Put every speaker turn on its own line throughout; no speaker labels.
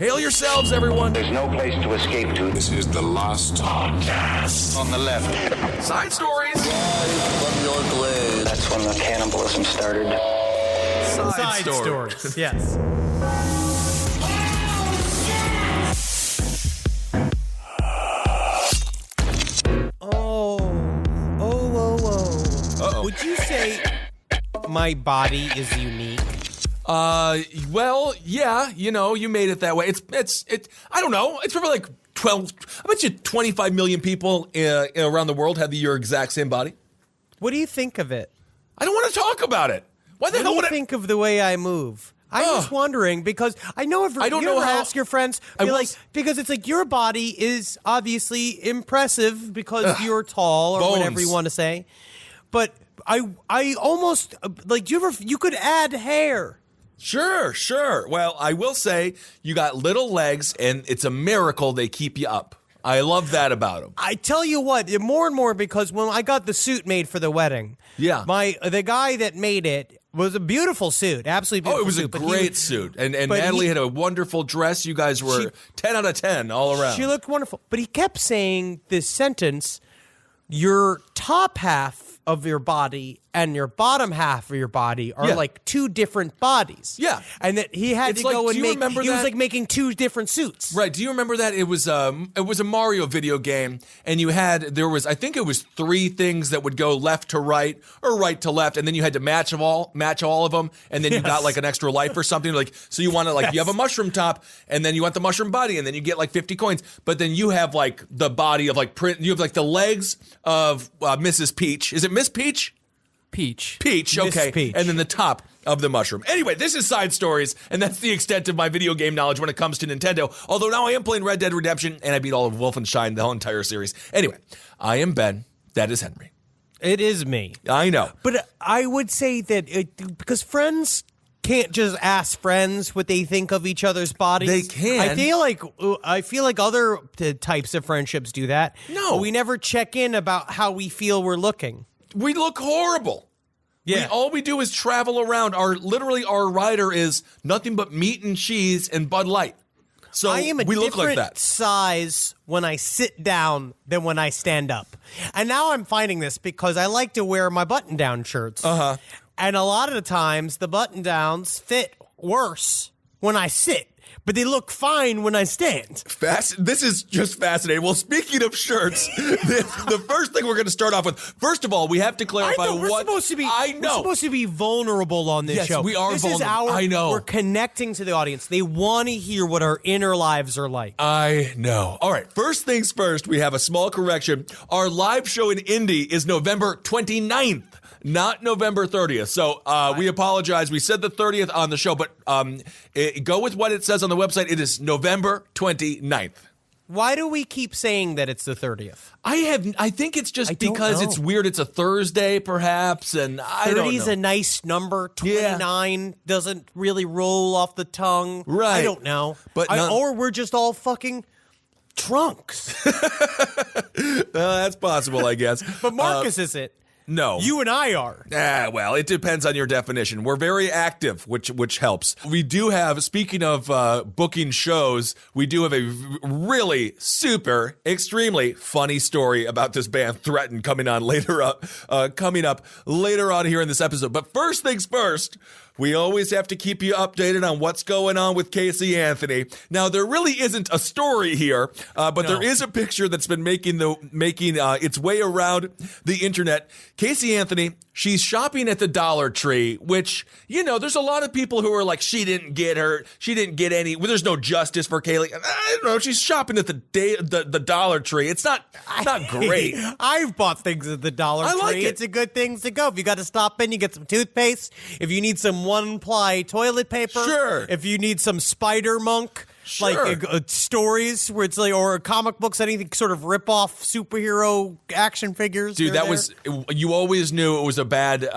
Hail yourselves, everyone.
There's no place to escape to.
This is the last podcast.
On the left.
Side stories.
From your blade.
That's when the cannibalism started.
Side stories.
Yes.
Uh-oh.
Would you say my body is unique?
Well, yeah, you made it that way. It's I don't know. It's probably like 12, I bet you 25 million people around the world have your exact same body.
What do you think of it?
I don't want to talk about it. Why the
What
hell
do
would
you think of the way I move? I'm just wondering because I know if
I don't
you
know
ever
how-
ask your friends,
I
be
will
like, because it's like your body is obviously impressive because you're tall or whatever
Bones.
you want to say. But I almost like you could add hair.
Sure. Well, I will say you got little legs, and it's a miracle they keep you up. I love that about them.
I tell you what, more and more because when I got the suit made for the wedding,
Yeah.
the guy that made it was a beautiful suit, absolutely beautiful.
Oh, it was a
suit, but
great suit. And
but
Natalie had a wonderful dress. You guys were 10 out of 10 all around.
She looked wonderful. But he kept saying this sentence, your top half of your body and your bottom half of your body are like two different bodies.
Yeah.
And that he had
It's
to
like,
go
do
and
you
make,
remember
he was
that?
like making two different suits.
Right. Do you remember that? It was a Mario video game, and I think it was 3 things that would go left to right or right to left, and then you had to match all of them, and then you got like an extra life or something. Like, so you want to you have a mushroom top, and then you want the mushroom body, and then you get like 50 coins. But then you have like the body of like you have like the legs of Mrs. Peach. Is it Miss Peach?
Peach.
Peach,
Miss
okay.
Peach.
And then the top of the mushroom. Anyway, this is Side Stories, and that's the extent of my video game knowledge when it comes to Nintendo. Although now I am playing Red Dead Redemption, and I beat all of Wolfenstein, the whole entire series. Anyway, I am Ben. That is Henry.
It is me.
I know.
But I would say that because friends can't just ask friends what they think of each other's bodies.
They can.
I feel like other types of friendships do that.
No.
We never check in about how we feel we're looking.
We look horrible.
Yeah.
All we do is travel around. Our rider is nothing but meat and cheese and Bud Light. So
I am a
we look like
different
that.
size when I sit down than when I stand up. And now I'm finding this because I like to wear my button-down shirts.
Uh-huh.
And a lot of the times, the button-downs fit worse when I sit, but they look fine when I stand.
This is just fascinating. Well, speaking of shirts, the first thing we're going to start off with, first of all, we have to clarify
We're supposed to be vulnerable on this
Yes,
show.
we are
this
vulnerable.
Is
I know.
We're connecting to the audience. They want to hear what our inner lives are like.
I know. All right, first things first, we have a small correction. Our live show in Indy is November 29th. Not November 30th. So we apologize. We said the 30th on the show, but go with what it says on the website. It is November 29th.
Why do we keep saying that it's the 30th?
I think it's just because it's weird. It's a Thursday, perhaps, and I don't know.
30 is a nice number. 29 doesn't really roll off the tongue.
Right.
I don't know.
But
or we're just all fucking drunks.
That's possible, I guess.
But Marcus isn't.
No.
You and I are.
Well, it depends on your definition. We're very active, which helps. We do have, speaking of booking shows, we do have a really super, extremely funny story about this band Threatin coming up later on here in this episode. But first things first, we always have to keep you updated on what's going on with Casey Anthony. Now, there really isn't a story here, but there is a picture that's been making its way around the internet. Casey Anthony, she's shopping at the Dollar Tree, which, there's a lot of people who are like, she didn't get any, there's no justice for Kaylee. I don't know, she's shopping at the Dollar Tree. It's not great.
I've bought things at the Dollar Tree.
like it.
It's a good thing to go. If you got to stop in, you get some toothpaste. If you need some one-ply toilet paper.
Sure.
If you need some Spider-Monk.
Sure.
Like stories where it's like, or comic books, anything sort of rip-off superhero action figures.
Dude, you always knew it was a bad,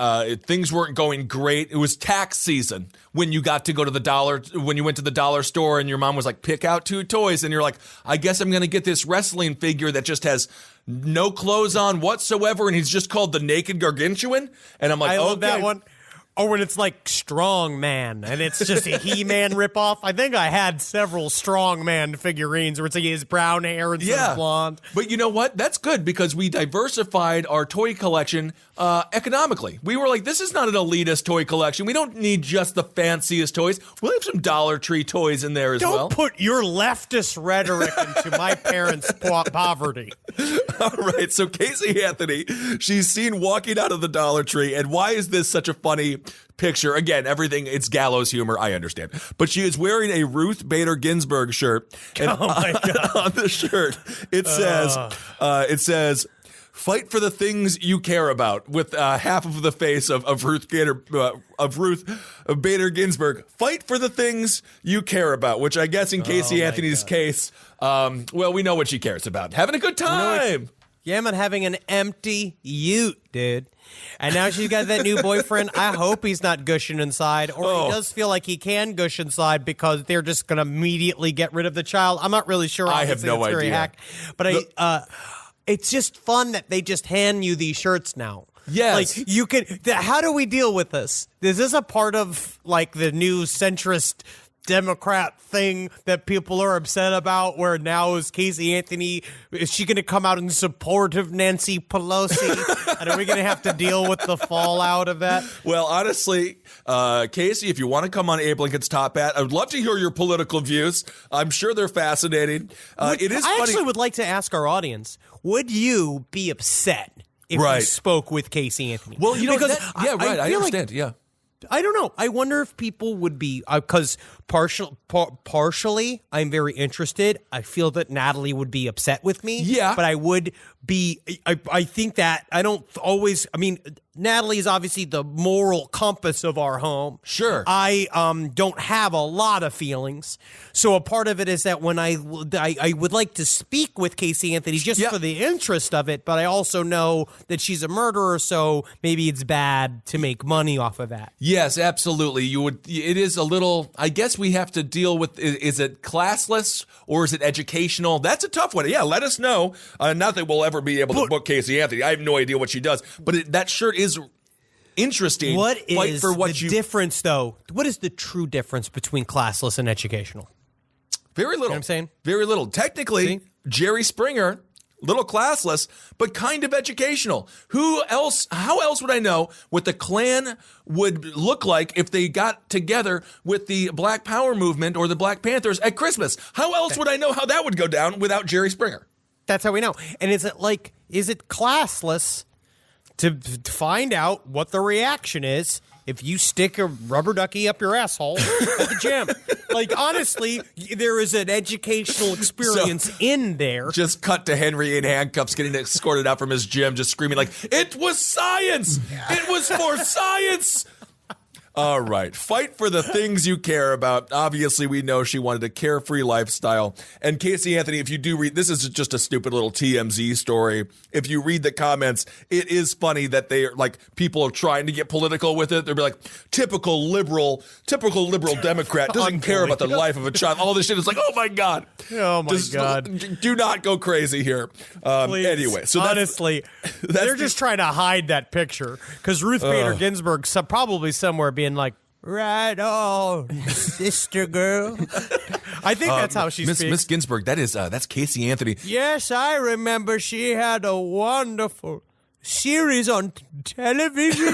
things weren't going great. It was tax season when you got to go to when you went to the dollar store and your mom was like, pick out 2 toys. And you're like, I guess I'm going to get this wrestling figure that just has no clothes on whatsoever. And he's just called the Naked Gargantuan. And I'm like,
I love that one. Or when it's like Strong Man and it's just a He-Man ripoff. I think I had several Strong Man figurines where it's like his brown hair instead of blonde.
But you know what? That's good because we diversified our toy collection economically. We were like, this is not an elitist toy collection. We don't need just the fanciest toys. We'll have some Dollar Tree toys in there as well.
Don't put your leftist rhetoric into my parents' poverty.
All right, so Casey Anthony, she's seen walking out of the Dollar Tree, and why is this such a funny picture? Again, everything, it's gallows humor, I understand. But she is wearing a Ruth Bader Ginsburg shirt. And
Oh, my God.
on the shirt, it says, fight for the things you care about, with half of the face of Ruth Bader Ginsburg. Fight for the things you care about, which I guess in Casey Anthony's case, well, we know what she cares about. Having a good time.
Yeah, I'm having an empty ute, dude. And now she's got that new boyfriend. I hope he's not gushing inside, or he does feel like he can gush inside because they're just going to immediately get rid of the child. I'm not really sure.
I have no
it's very
idea.
hack, but it's just fun that they just hand you these shirts now.
Yes.
Like you can. How do we deal with this? Is this a part of like the new centrist Democrat thing that people are upset about, where now is Casey Anthony, is she going to come out in support of Nancy Pelosi? And are we going to have to deal with the fallout of that?
Well, honestly, Casey, if you want to come on Abe Lincoln's Top Hat, I would love to hear your political views. I'm sure they're fascinating. It is funny.
I actually would like to ask our audience, would you be upset if you spoke with Casey Anthony?
Well, you know,
because
I understand. Yeah.
I don't know. I wonder if people would be, because partially I'm very interested. I feel that Natalie would be upset with me.
Yeah.
But I would be, I think that I don't always, I mean, Natalie is obviously the moral compass of our home.
Sure.
I don't have a lot of feelings. So a part of it is that when I would like to speak with Casey Anthony just for the interest of it, but I also know that she's a murderer, so maybe it's bad to make money off of that.
Yes, absolutely. It is a little, I guess we have to deal with, is it classless or is it educational? That's a tough one. Yeah, let us know. Not that we'll ever be able to book Casey Anthony. I have no idea what she does, but that shirt is interesting.
What is
the
difference, though? What is the true difference between classless and educational?
Very little.
You know what I'm saying?
Very little. Technically, Jerry Springer, little classless, but kind of educational. How else would I know what the Klan would look like if they got together with the Black Power movement or the Black Panthers at Christmas? How else would I know how that would go down without Jerry Springer?
That's how we know. And is it classless to find out what the reaction is if you stick a rubber ducky up your asshole at the gym? Like, honestly, there is an educational experience in there.
Just cut to Henry in handcuffs getting escorted out from his gym, just screaming like, it was science! It was for science! All right. Fight for the things you care about. Obviously, we know she wanted a carefree lifestyle. And Casey Anthony, if you do read, this is just a stupid little TMZ story. If you read the comments, it is funny that they are like, people are trying to get political with it. They'll be like, typical liberal Democrat doesn't care about the life of a child. All this shit is like, oh my God.
Oh my God.
Do not go crazy here. Anyway, so
honestly, they're just trying to hide that picture because Ruth Bader Ginsburg probably somewhere being like, right on, sister girl. I think that's how she speaks.
Miss Ginsburg, that's Casey Anthony.
Yes, I remember she had a wonderful series on television.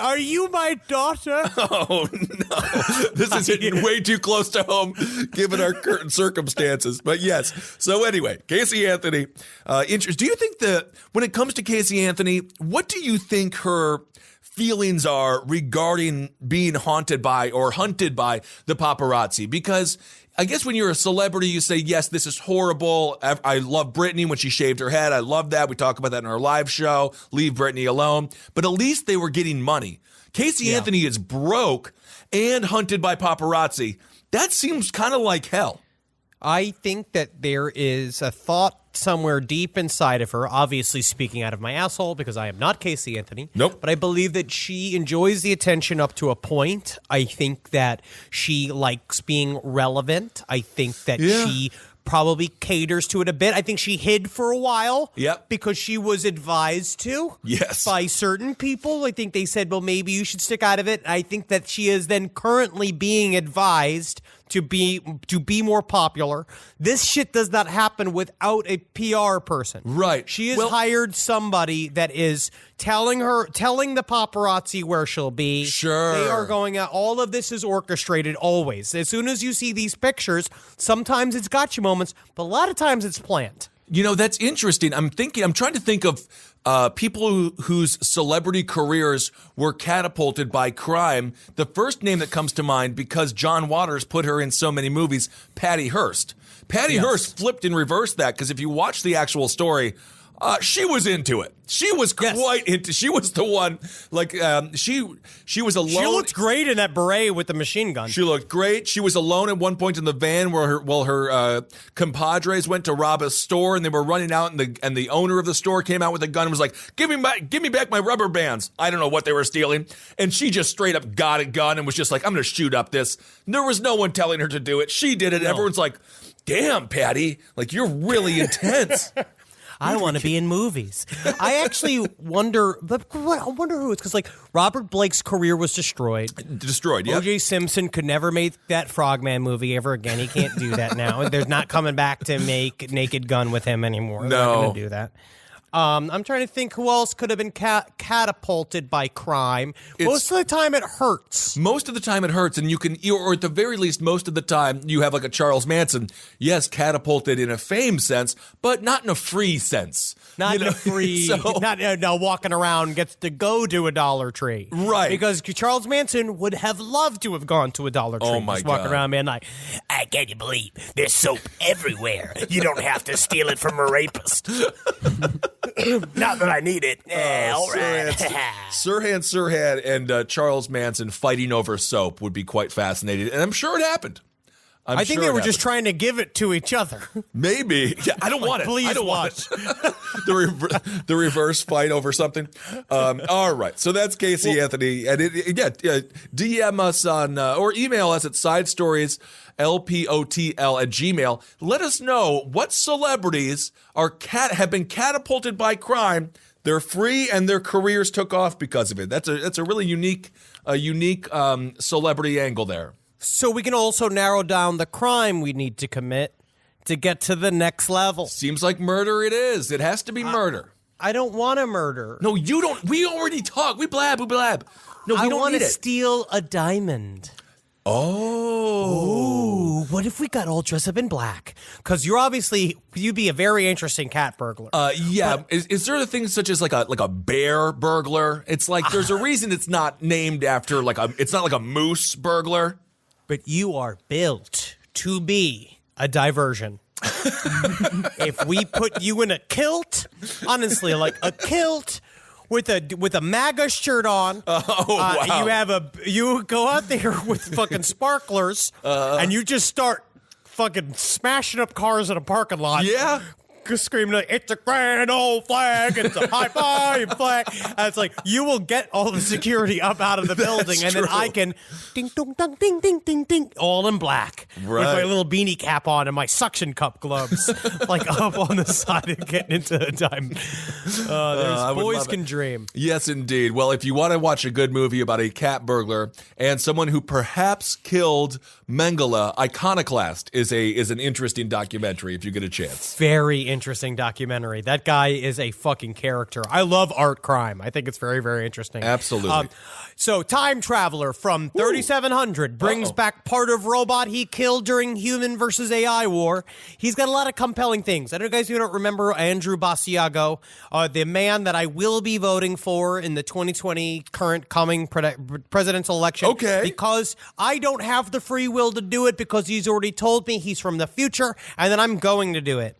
Are you my daughter?
Oh, no. This is hitting way too close to home, given our current circumstances. But yes. So anyway, Casey Anthony. Do you think that when it comes to Casey Anthony, what do you think her feelings are regarding being haunted by or hunted by the paparazzi? Because I guess when you're a celebrity, you say, yes, this is horrible. I love Britney when she shaved her head. I love that. We talk about that in our live show. Leave Britney alone. But at least they were getting money. Casey Anthony is broke and hunted by paparazzi. That seems kind of like hell.
I think that there is a thought somewhere deep inside of her, obviously speaking out of my asshole because I am not Casey Anthony.
Nope.
But I believe that she enjoys the attention up to a point. I think that she likes being relevant. I think that she probably caters to it a bit. I think she hid for a while.
Yep.
Because she was advised to.
Yes.
By certain people. I think they said, well, maybe you should stick out of it. I think that she is then currently being advised to be more popular. This shit does not happen without a PR person.
Right.
She has hired somebody that is telling the paparazzi where she'll be.
Sure.
They are going out. All of this is orchestrated always. As soon as you see these pictures, sometimes it's gotcha moments, but a lot of times it's planned.
That's interesting. I'm trying to think of people whose celebrity careers were catapulted by crime. The first name that comes to mind, because John Waters put her in so many movies, Patty Hearst. Patty Hearst flipped and reversed that, because if you watch the actual story, she was into it. She was quite into. She was the one. She was alone.
She looked great in that beret with the machine gun.
She looked great. She was alone at one point in the van while her compadres went to rob a store, and they were running out, and the owner of the store came out with a gun and was like, give me back my rubber bands. I don't know what they were stealing. And she just straight up got a gun and was just like, I'm going to shoot up this. There was no one telling her to do it. She did it. No. Everyone's like, damn, Patty, you're really intense.
I want to be in movies. I actually wonder who it's because Robert Blake's career was destroyed.
Yeah.
O.J. Simpson could never make that Frogman movie ever again. He can't do that now. There's not coming back to make Naked Gun with him anymore.
No.
They're not going to do that. I'm trying to think who else could have been catapulted by crime. Most of the time it hurts.
Most of the time it hurts, and or at the very least, most of the time you have a Charles Manson, yes, catapulted in a fame sense, but not in a free sense.
Not in a free, not walking around gets to go to a Dollar Tree.
Right.
Because Charles Manson would have loved to have gone to a Dollar Tree.
Oh my
just walking
God.
around, man, I can't believe there's soap everywhere. You don't have to steal it from a rapist. Not that I need it. All right.
Sirhan and Charles Manson fighting over soap would be quite fascinating, and I'm sure it happened.
I think they were just trying to give it to each other.
Maybe. Yeah, I don't want it.
Please
I don't
watch.
want it. The reverse fight over something. All right. So that's Casey Anthony. And DM us on or email us at sidestorieslpotl@gmail. Let us know what celebrities have been catapulted by crime. They're free and their careers took off because of it. That's a really unique celebrity angle there.
So we can also narrow down the crime we need to commit to get to the next level.
Seems like murder it is. It has to be murder.
I don't want to murder.
No, you don't. We already talked. We blab. No, we
I
don't
want
need
to
it.
steal a diamond.
Oh.
Ooh, what if we got all dressed up in black? Because you'd be a very interesting cat burglar.
Yeah. Is there a thing such as like a bear burglar? It's like there's a reason it's not named after it's not like a moose burglar.
But you are built to be a diversion. If we put you in a kilt, honestly, like a kilt with a MAGA shirt on,
wow.
You go out there with fucking sparklers, and you just start fucking smashing up cars in a parking lot.
Yeah.
Screaming like, it's a grand old flag, it's a high five flag. And it's like, you will get all the security up out of the building, and then I can ding dong dong ding ding ding ding, all in black.
Right.
With my little beanie cap on and my suction cup gloves, up on the side and getting into the time. Boys can dream.
Yes, indeed. Well, if you want to watch a good movie about a cat burglar and someone who perhaps killed Mengele, Iconoclast is an interesting documentary if you get a chance.
Very interesting documentary. That guy is a fucking character. I love art crime. I think it's very, very interesting.
Absolutely.
So, Time Traveler from 3700 brings back part of robot he killed during human versus AI war. He's got a lot of compelling things. I don't know, guys, you don't remember Andrew Basiago, the man that I will be voting for in the 2020 coming presidential election.
Okay.
Because I don't have the free will to do it because he's already told me he's from the future, and then I'm going to do it.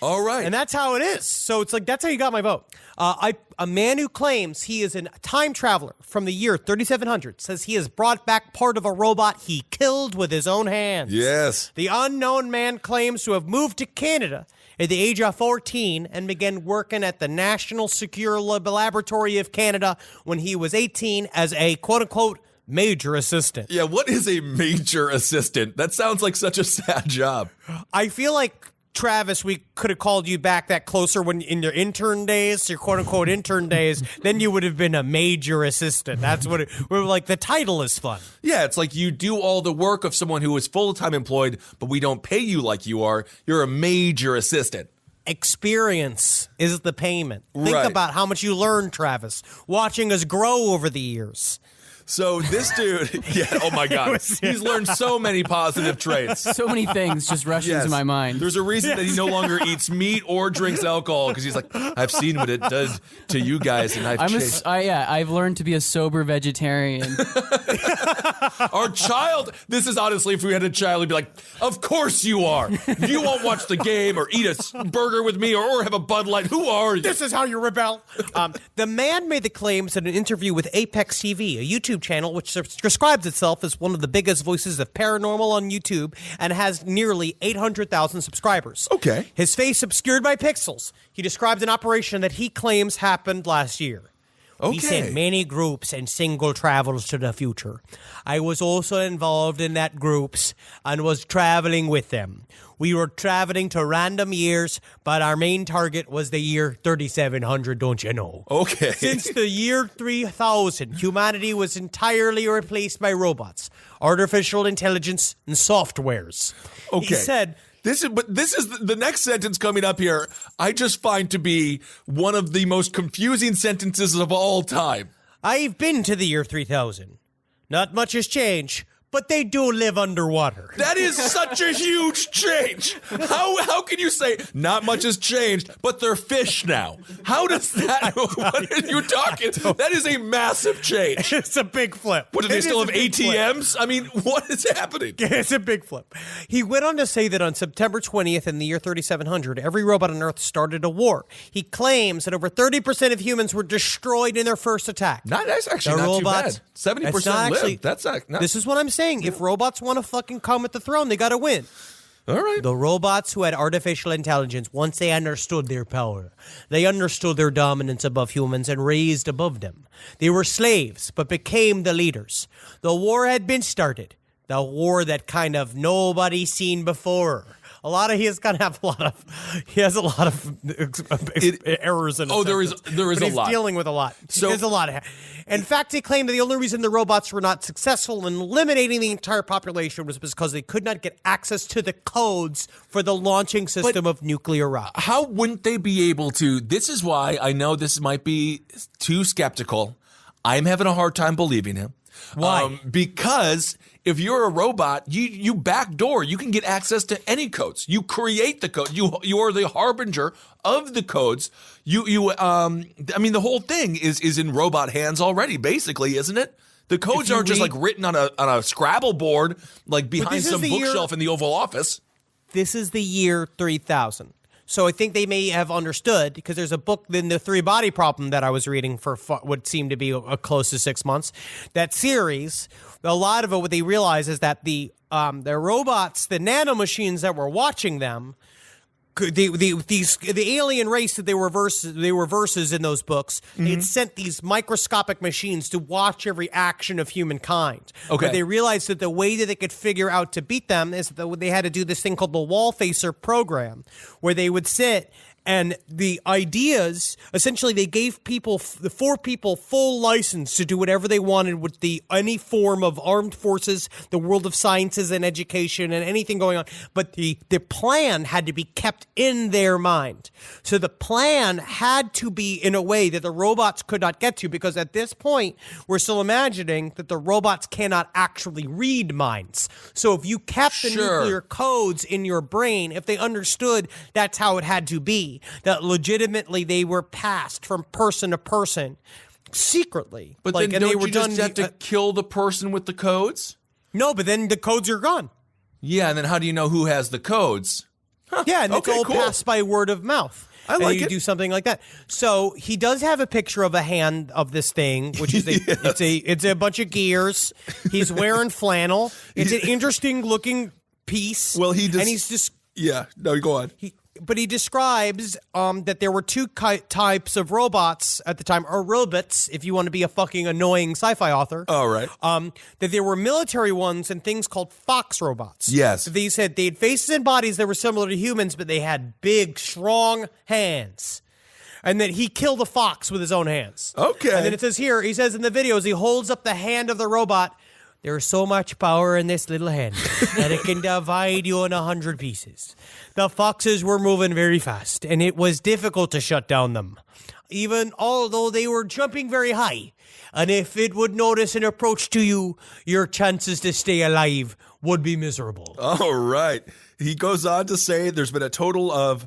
All right.
And that's how it is. So it's like, that's how you got my vote. A man who claims he is a time traveler from the year 3700 says he has brought back part of a robot he killed with his own hands.
Yes.
The unknown man claims to have moved to Canada at the age of 14 and began working at the National Secure Laboratory of Canada when he was 18 as a quote-unquote major assistant.
Yeah, what is a major assistant? That sounds like such a sad job.
I feel like, Travis, we could have called you back that closer when in your intern days, your quote-unquote intern days, then you would have been a major assistant. That's what we were like, the title is fun.
Yeah, it's like you do all the work of someone who is full-time employed, but we don't pay you like you are. You're a major assistant.
Experience is the payment. Think
Right.
about how much you learned, Travis, watching us grow over the years.
So this dude, yeah, oh my God, he's learned so many positive traits.
So many things just rush into my mind.
There's a reason that he no longer eats meat or drinks alcohol because he's like, I've seen what it does to you guys, and
I've learned to be a sober vegetarian.
Our child, this is honestly, if we had a child, he'd be like, of course you are. You won't watch the game or eat a burger with me or have a Bud Light. Who are you?
This is how you rebel. The man made the claims in an interview with Apex TV, a YouTube channel which describes itself as one of the biggest voices of paranormal on YouTube and has nearly 800,000 subscribers.
Okay.
His face obscured by pixels. He described an operation that he claims happened last year.
Okay.
He sent many groups and single travels to the future. I was also involved in that groups and was traveling with them. We were traveling to random years, but our main target was the year 3700, don't you know?
Okay.
Since the year 3000, humanity was entirely replaced by robots, artificial intelligence, and softwares.
Okay.
He said,
This is the next sentence coming up here. I just find to be one of the most confusing sentences of all time.
I've been to the year 3000. Not much has changed, but they do live underwater.
That is such a huge change. How can you say not much has changed, but they're fish now? How does that? What are you talking? That is a massive change.
It's a big flip.
What do they
It
still
is
have
a big flip.
ATMs? I mean, what is happening?
It's a big flip. He went on to say that on September 20th in the year 3700, every robot on Earth started a war. He claims that over 30% of humans were destroyed in their first attack.
That's actually
The
not
robots-
too bad. 70%
That's not
live.
actually-
That's not.
This is what I'm saying. If robots want to fucking come at the throne, they got to win.
All right.
The robots who had artificial intelligence, once they understood their power, they understood their dominance above humans and raised above them. They were slaves, but became the leaders. The war had been started. The war that kind of nobody seen before. He has a lot of errors in it.
Oh, there is a lot.
He's dealing with a lot.
So-
There's a lot. In fact, he claimed that the only reason the robots were not successful in eliminating the entire population was because they could not get access to the codes for the launching system of nuclear rockets.
How wouldn't they be able to? This is why I know this might be too skeptical. I'm having a hard time believing him.
Why?
Because if you're a robot, you backdoor. You can get access to any codes. You create the code. You are the harbinger of the codes. I mean, the whole thing is in robot hands already, basically, isn't it? The codes aren't just like written on a Scrabble board, like behind some bookshelf in the Oval Office.
This is the year 3000. So I think they may have understood, because there's a book in the three-body problem that I was reading for what seemed to be close to 6 months. That series, a lot of it, what they realize is that the robots, the nanomachines that were watching them, the alien race that they were versus in those books, they had sent these microscopic machines to watch every action of humankind.
Okay.
But they realized that the way that they could figure out to beat them is that they had to do this thing called the wall facer program, where they would sit. And the ideas, essentially, they gave the four people full license to do whatever they wanted with any form of armed forces, the world of sciences and education, and anything going on. But the plan had to be kept in their mind. So the plan had to be in a way that the robots could not get to, because at this point, we're still imagining that the robots cannot actually read minds. So if you kept the nuclear codes in your brain, if they understood that's how it had to be, that legitimately they were passed from person to person secretly.
But then don't you just have to kill the person with the codes?
No, but then the codes are gone.
Yeah, and then how do you know who has the codes? Huh,
yeah, and it's all passed by word of mouth.
I like it.
Do something like that. So he does have a picture of a hand of this thing, which is it's a bunch of gears. He's wearing flannel. It's an interesting looking piece.
Well,
and he's just
yeah. No, go on.
But he describes that there were two types of robots at the time, or robots, if you want to be a fucking annoying sci-fi author.
All right.
That there were military ones and things called fox robots.
Yes.
They said they had faces and bodies that were similar to humans, but they had big, strong hands. And that he killed a fox with his own hands.
Okay.
And then it says here, he says in the videos, he holds up the hand of the robot. There's so much power in this little hand that it can divide you in 100 pieces. The foxes were moving very fast, and it was difficult to shut down them, even although they were jumping very high. And if it would notice and approach to you, your chances to stay alive would be miserable.
All right. He goes on to say there's been a total of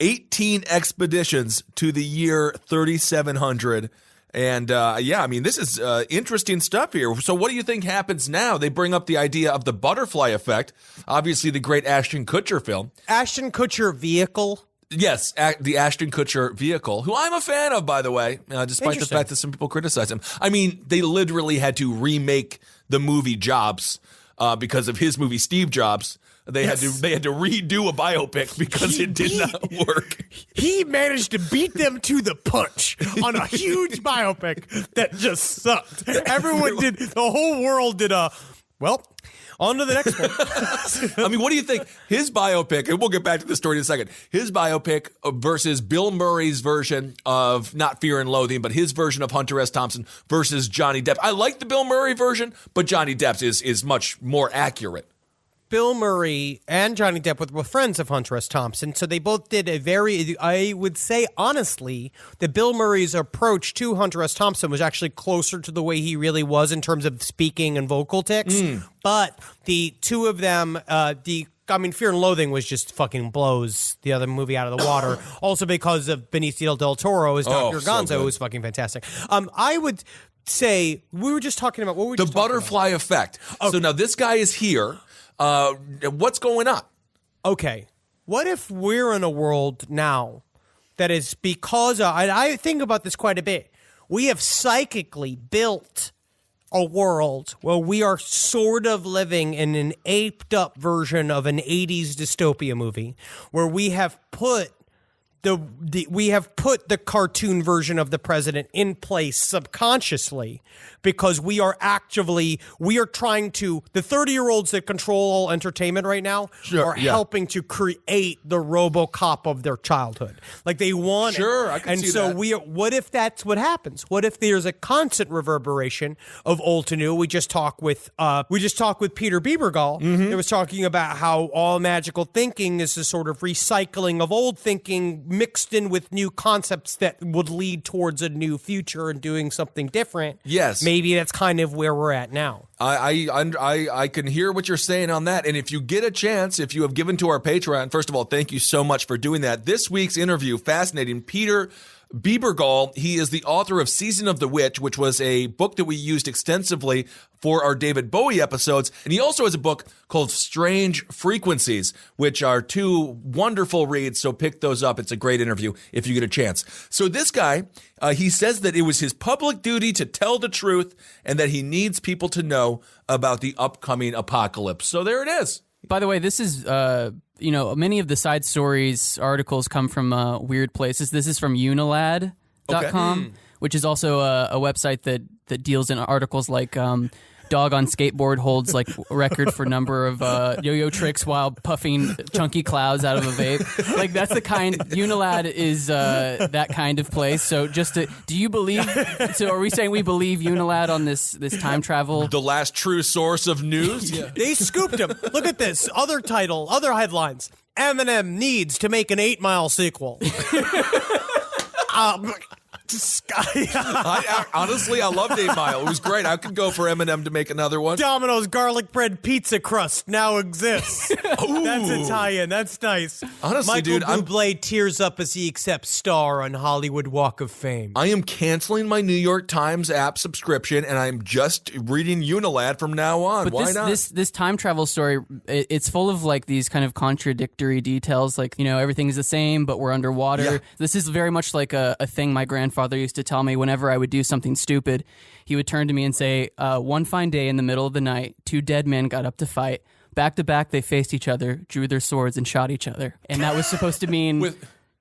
18 expeditions to the year 3700. And yeah, I mean, this is interesting stuff here. So what do you think happens now? They bring up the idea of the butterfly effect. Obviously, the great Ashton Kutcher film.
Ashton Kutcher vehicle.
Yes, the Ashton Kutcher vehicle, who I'm a fan of, by the way, despite the fact that some people criticize him. I mean, they literally had to remake the movie Jobs because of his movie Steve Jobs. They had to redo a biopic because it did not work.
He managed to beat them to the punch on a huge biopic that just sucked. Everyone did, the whole world did on to the next one.
I mean, what do you think? His biopic, and we'll get back to the story in a second, his biopic versus Bill Murray's version of not Fear and Loathing, but his version of Hunter S. Thompson versus Johnny Depp. I like the Bill Murray version, but Johnny Depp's is much more accurate.
Bill Murray and Johnny Depp were friends of Hunter S. Thompson, so they both did I would say honestly that Bill Murray's approach to Hunter S. Thompson was actually closer to the way he really was in terms of speaking and vocal tics. But the two of them, Fear and Loathing was just fucking blows the other movie out of the water. Also because of Benicio del Toro as Dr. Gonzo, who was fucking fantastic. I would say, we were just talking about, what were we
the
just talking
butterfly effect.
Okay.
So now this guy is here. What's going on?
Okay, what if we're in a world now that is because of, and I think about this quite a bit, we have psychically built a world where we are sort of living in an aped up version of an 80s dystopia movie where we have put the cartoon version of the president in place subconsciously because we are trying to, the 30-year-olds that control all entertainment right now are helping to create the RoboCop of their childhood. Like they want it.
I can see that.
And so what if that's what happens? What if there's a constant reverberation of old to new? We just talked with Peter Biebergall. It was talking about how all magical thinking is a sort of recycling of old thinking mixed in with new concepts that would lead towards a new future and doing something different.
Yes.
Maybe that's kind of where we're at now.
I can hear what you're saying on that. And if you get a chance, if you have given to our Patreon, first of all, thank you so much for doing that. This week's interview, fascinating. Peter Biebergall, he is the author of Season of the Witch, which was a book that we used extensively for our David Bowie episodes. And he also has a book called Strange Frequencies, which are two wonderful reads. So pick those up. It's a great interview if you get a chance. So this guy, he says that it was his public duty to tell the truth and that he needs people to know about the upcoming apocalypse. So there it is.
By the way, this is, many of the side stories articles come from weird places. This is from unilad.com, which is also a website that deals in articles like dog on skateboard holds like record for number of yo-yo tricks while puffing chunky clouds out of a vape. Like that's the kind, Unilad is that kind of place. So do you believe, so are we saying we believe Unilad on this time travel?
The last true source of news?
They scooped him. Look at this. Other headlines. Eminem needs to make an 8 Mile sequel.
Honestly, I loved 8 Mile. It was great. I could go for Eminem to make another one.
Domino's garlic bread pizza crust now exists. That's Italian. That's nice.
Honestly,
Michael
dude,
Bublé tears up as he accepts star on Hollywood Walk of Fame.
I am canceling my New York Times app subscription, and I'm just reading Unilad from now on.
But
Why not?
This time travel story, it's full of like these kind of contradictory details. Like, everything is the same, but we're underwater.
Yeah.
This is very much like a thing my grandfather used to tell me whenever I would do something stupid. He would turn to me and say, one fine day in the middle of the night, two dead men got up to fight. Back to back, they faced each other, drew their swords, and shot each other. And that was supposed to mean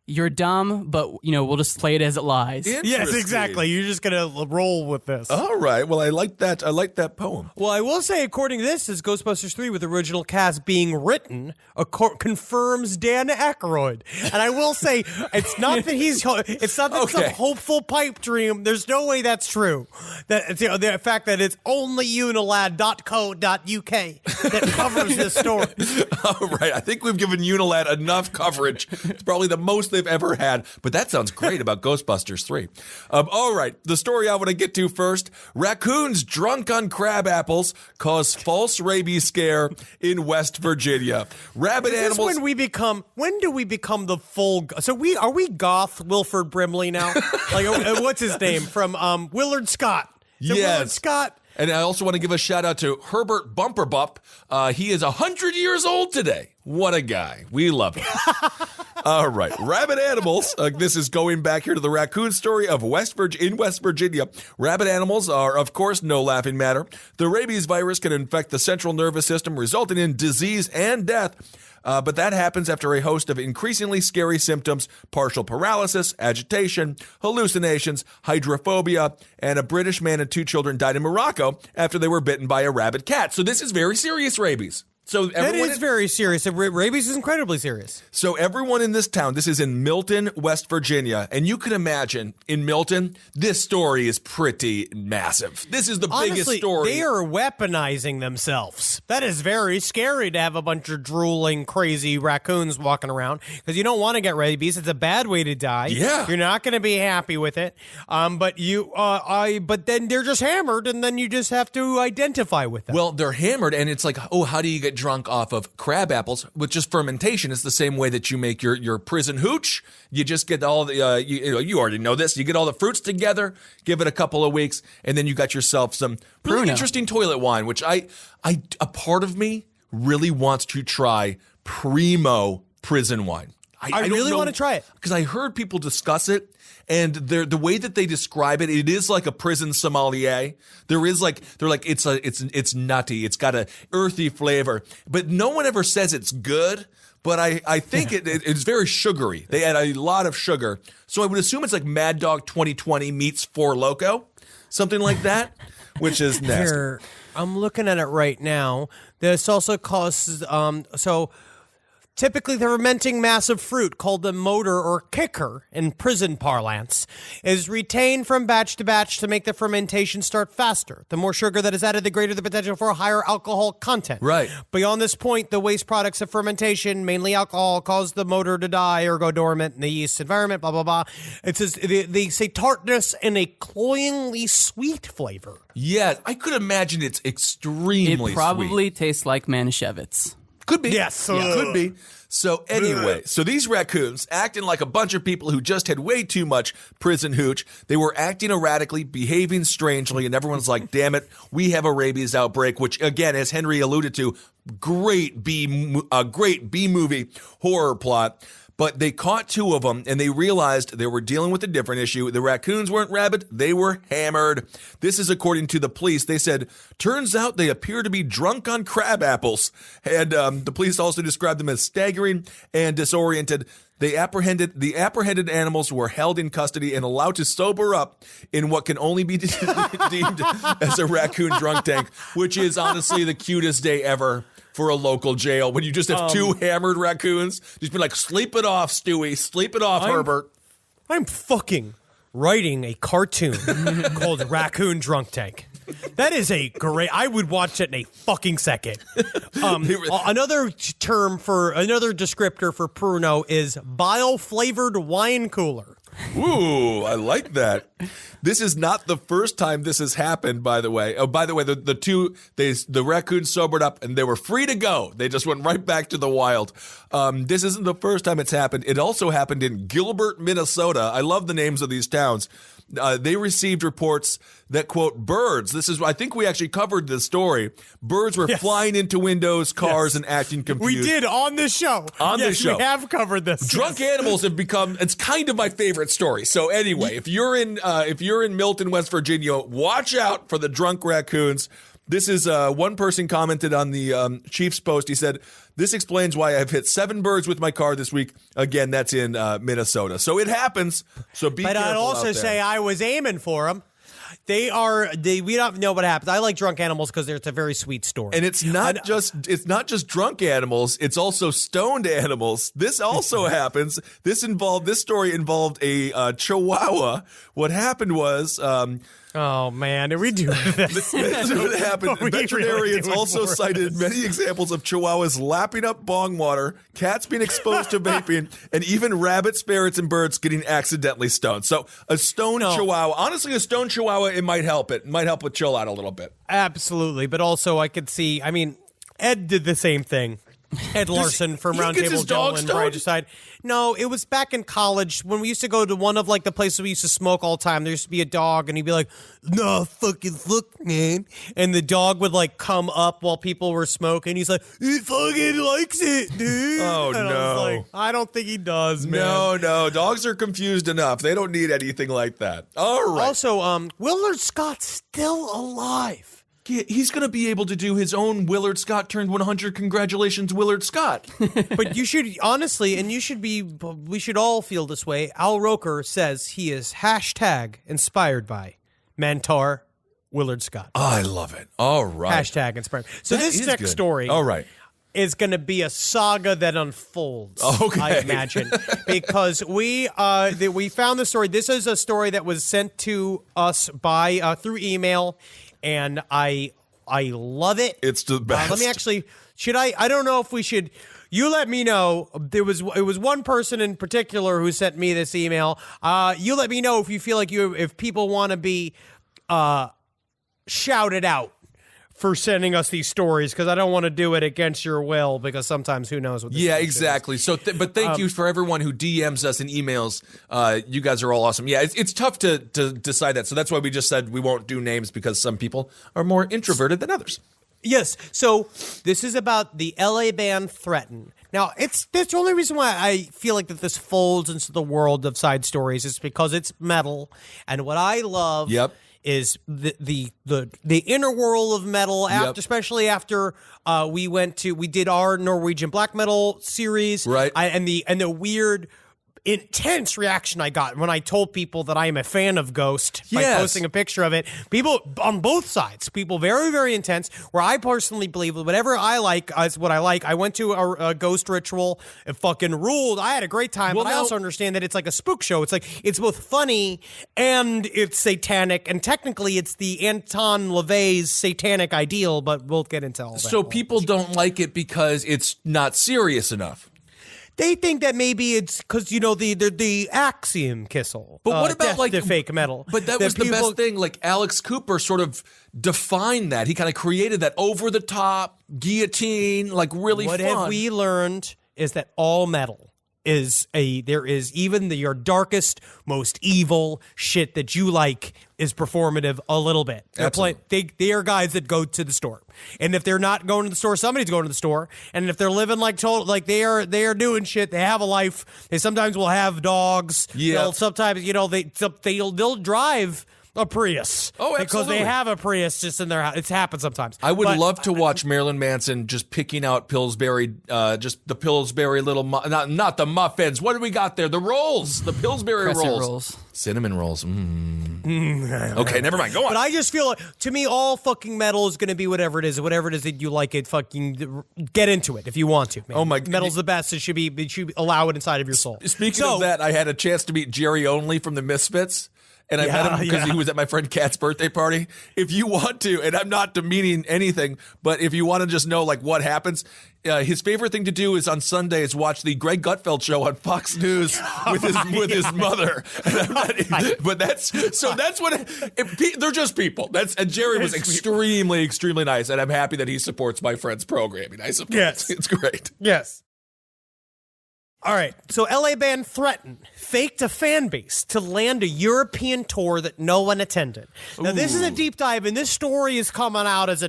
you're dumb, but we'll just play it as it lies.
Yes, exactly. You're just gonna roll with this.
All right. Well, I like that. I like that poem.
Well, I will say, according to this, is Ghostbusters 3 with the original cast being written confirms Dan Aykroyd. And I will say, it's not that it's not that some hopeful pipe dream. There's no way that's true. That the fact that it's only unilad.co.uk that covers this story.
All right. I think we've given Unilad enough coverage. It's probably the most they've ever had, but that sounds great about Ghostbusters 3. All right, the story I want to get to first. Raccoons drunk on crab apples cause false rabies scare in West Virginia. Rabid animals.
When do we become the full? So are we goth Wilford Brimley now? Like what's his name from Willard Scott?
Yes,
Willard Scott.
And I also want to give a shout out to Herbert Bumper Bump. He is 100 years old today. What a guy. We love him. All right. Rabid animals. This is going back here to the raccoon story of West Virginia. Rabid animals are, of course, no laughing matter. The rabies virus can infect the central nervous system, resulting in disease and death. But that happens after a host of increasingly scary symptoms: partial paralysis, agitation, hallucinations, hydrophobia, and a British man and 2 children died in Morocco after they were bitten by a rabid cat. So this is very serious rabies. So
that is very serious. Rabies is incredibly serious.
So everyone in this town, this is in Milton, West Virginia, and you can imagine in Milton, this story is pretty massive. This is the biggest story.
They are weaponizing themselves. That is very scary to have a bunch of drooling, crazy raccoons walking around because you don't want to get rabies. It's a bad way to die.
Yeah,
you're not going to be happy with it. But then they're just hammered, and then you just have to identify with them.
Well, they're hammered, and it's like, oh, how do you get drunk off of crab apples? With just fermentation. It's the same way that you make your prison hooch. You just get all the you already know this. You get all the fruits together, give it a couple of weeks, and then you got yourself some really interesting toilet wine, which a part of me really wants to try primo prison wine.
I really want to try it
because I heard people discuss it, and the way that they describe it, it is like a prison sommelier. They're like it's nutty. It's got a earthy flavor, but no one ever says it's good. But I think it's very sugary. They add a lot of sugar, so I would assume it's like Mad Dog 2020 meets Four Loko, something like that, which is nasty.
Here, I'm looking at it right now. This also causes typically, the fermenting mass of fruit, called the motor or kicker in prison parlance, is retained from batch to batch to make the fermentation start faster. The more sugar that is added, the greater the potential for a higher alcohol content.
Right.
Beyond this point, the waste products of fermentation, mainly alcohol, cause the motor to die or go dormant in the yeast environment, blah, blah, blah. It says they say tartness and a cloyingly sweet flavor.
Yeah, I could imagine it's extremely sweet.
It probably tastes like Manischewitz.
Could be.
Yes.
Yeah, could be. So anyway, so these raccoons acting like a bunch of people who just had way too much prison hooch. They were acting erratically, behaving strangely, and everyone's like, damn it, we have a rabies outbreak, which again, as Henry alluded to, great B-movie horror plot. But they caught 2 of them, and they realized they were dealing with a different issue. The raccoons weren't rabid, they were hammered. This is according to the police. They said, turns out they appear to be drunk on crab apples. And the police also described them as staggering and disoriented. The apprehended animals were held in custody and allowed to sober up in what can only be deemed as a raccoon drunk tank, which is honestly the cutest day ever for a local jail when you just have 2 hammered raccoons. Just be like, sleep it off, Stewie. Sleep it off, Herbert.
I'm fucking writing a cartoon called Raccoon Drunk Tank. That is a great. I would watch it in a fucking second. Another descriptor for Pruno is bile-flavored wine cooler.
Ooh, I like that. This is not the first time this has happened, by the way. Oh, by the way, the raccoons sobered up and they were free to go. They just went right back to the wild. This isn't the first time it's happened. It also happened in Gilbert, Minnesota. I love the names of these towns. They received reports that, quote, birds, I think we actually covered this story. Birds were flying into windows, cars, and acting confused.
We did on this show.
This show.
We have covered this.
Drunk animals have become, it's kind of my favorite story. So anyway, if you're in Milton, West Virginia, watch out for the drunk raccoons. This is one person commented on the Chiefs post. He said, "This explains why I've hit 7 birds with my car this week." Again, that's in Minnesota. So it happens. So be careful.
But I'd also say I was aiming for them. We don't know what happens. I like drunk animals because it's a very sweet story.
And it's not just drunk animals, it's also stoned animals. This also happens. This story involved a Chihuahua. What happened was
oh man, did we do this?
This is what happened. Veterinarians also cited many examples of Chihuahuas lapping up bong water, cats being exposed to vaping, and even rabbits, ferrets, and birds getting accidentally stoned. So a stoned Chihuahua, honestly, a stoned Chihuahua, it might help. It might help with chill out a little bit.
Absolutely, but also I could see. I mean, Ed did the same thing. Ed Larson from Roundtable Gentlemen Bright Side. No, it was back in college when we used to go to one of like the places we used to smoke all the time. There used to be a dog, and he'd be like, "No fucking look, man," and the dog would like come up while people were smoking. He's like, "He fucking likes it, dude."
Oh
and
no,
I was like, I don't think he does, man.
No, dogs are confused enough. They don't need anything like that. All right.
Also, Willard Scott's still alive.
He's going to be able to do his own Willard Scott turned 100. Congratulations, Willard Scott.
But you should, honestly, and we should all feel this way. Al Roker says he is # inspired by mentor Willard Scott.
Oh, I love it. All right.
# inspired. So
That
this
is
next
good.
story.
All right.
Is going to be a saga that unfolds.
Okay.
I imagine, because we found the story. This is a story that was sent to us by through email, and I love it.
It's the best.
Let me actually. Should I? I don't know if we should. You let me know. It was one person in particular who sent me this email. You let me know if you feel like if people want to be shouted out for sending us these stories, because I don't want to do it against your will, because sometimes who knows what this
exactly. So but thank you for everyone who DMs us and emails. You guys are all awesome. Yeah, it's tough to decide that. So that's why we just said we won't do names, because some people are more introverted than others.
Yes. So this is about the LA band Threatin. Now, that's the only reason why I feel like that this folds into the world of side stories is because it's metal, and what I love is the inner world of metal, especially after we did our Norwegian black metal series,
right?
And the weird, intense reaction I got when I told people that I am a fan of Ghost by posting a picture of it. People on both sides, people very, very intense, where I personally believe that whatever I like is what I like. I went to a Ghost ritual. It fucking ruled. I had a great time, but I also understand that it's like a spook show. It's like, it's both funny and it's satanic, and technically it's the Anton LaVey's satanic ideal, but we'll get into all that.
So people don't like it because it's not serious enough.
They think that maybe it's because, the Axiom Kissel.
But what about
the fake metal?
But that was the best thing. Like Alex Cooper sort of defined that. He kind of created that over the top guillotine, like really fun.
What have we learned is that all metal there is even your darkest, most evil shit that you like is performative a little bit. They are guys that go to the store, and if they're not going to the store, somebody's going to the store. And if they're living they are doing shit, they have a life. They sometimes will have dogs. They'll sometimes they'll drive a Prius.
Oh, absolutely.
Because they have a Prius just in their house. It's happened sometimes.
I would love to watch Marilyn Manson just picking out Pillsbury, just the Pillsbury little, not the muffins. What do we got there? The rolls, the Pillsbury rolls. Cinnamon rolls. Okay, never mind. Go on.
But I just feel like, to me, all fucking metal is going to be whatever it is that you like. It fucking get into it if you want to. Man.
Oh my God,
metal's the best. It should allow it inside of your soul.
Speaking of that, I had a chance to meet Jerry Only from the Misfits. And I met him because he was at my friend Kat's birthday party. If you want to, and I'm not demeaning anything, but if you want to just know like what happens, his favorite thing to do is on Sundays watch the Greg Gutfeld show on Fox News with his mother. But that's what they're just people. And Jerry was extremely, extremely nice, and I'm happy that he supports my friend's programming. I suppose it's great.
Yes. All right, so LA band Threatin faked a fan base to land a European tour that no one attended. Now, this is a deep dive, and this story is coming out as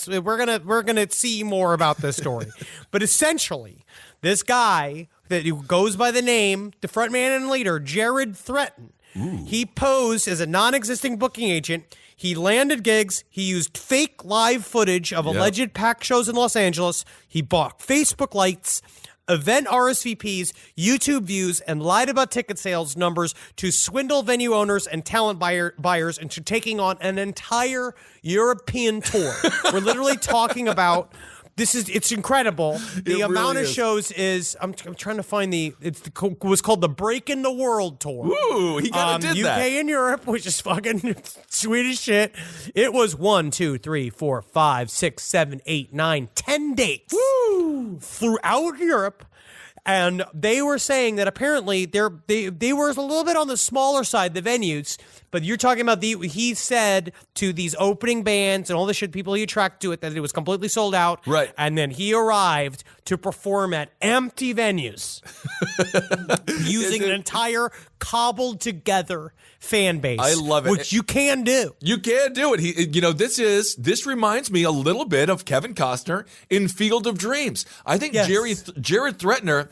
we're gonna see more about this story. But essentially, this guy who goes by the name, the frontman and leader, Jared Threatin, He posed as a non-existing booking agent. He landed gigs. He used fake live footage of alleged pack shows in Los Angeles. He bought Facebook likes, event RSVPs, YouTube views, and lied about ticket sales numbers to swindle venue owners and talent buyers into taking on an entire European tour. We're literally talking about... It's incredible. The amount of shows is I'm trying to find was called the Break in the World Tour.
Ooh, he kind of did
UK
that.
and Europe, which is fucking sweet as shit. It was 1, 2, 3, 4, 5, 6, 7, 8, 9, 10 dates throughout Europe. And they were saying that apparently they were a little bit on the smaller side, the venues. But you're talking about he said to these opening bands and all the shit people he attracted to it that it was completely sold out.
Right.
And then he arrived to perform at empty venues using an entire cobbled together fan base.
I love it.
Which you can do.
You can do it. This reminds me a little bit of Kevin Costner in Field of Dreams. I think
Yes.
Jerry Threatin.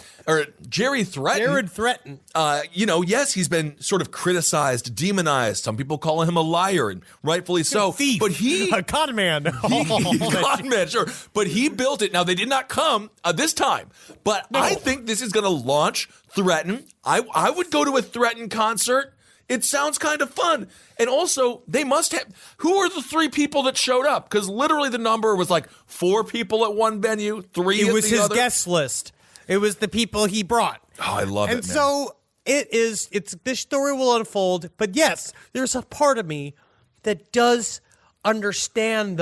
Yes, he's been sort of criticized, demonized. Some people call him a liar, and rightfully so.
Thief.
But he
a con man.
con man, sure. But he built it. Now they did not come this time, but I think this is going to launch Threatin. I would go to a Threatin concert. It sounds kind of fun. And also, they must have... Who are the 3 people that showed up? Because literally the number was like 4 people at one venue, 3 at the other.
It was his guest list. It was the people he brought.
Oh, I love it, man.
And so this story will unfold. But yes, there's a part of me that does understand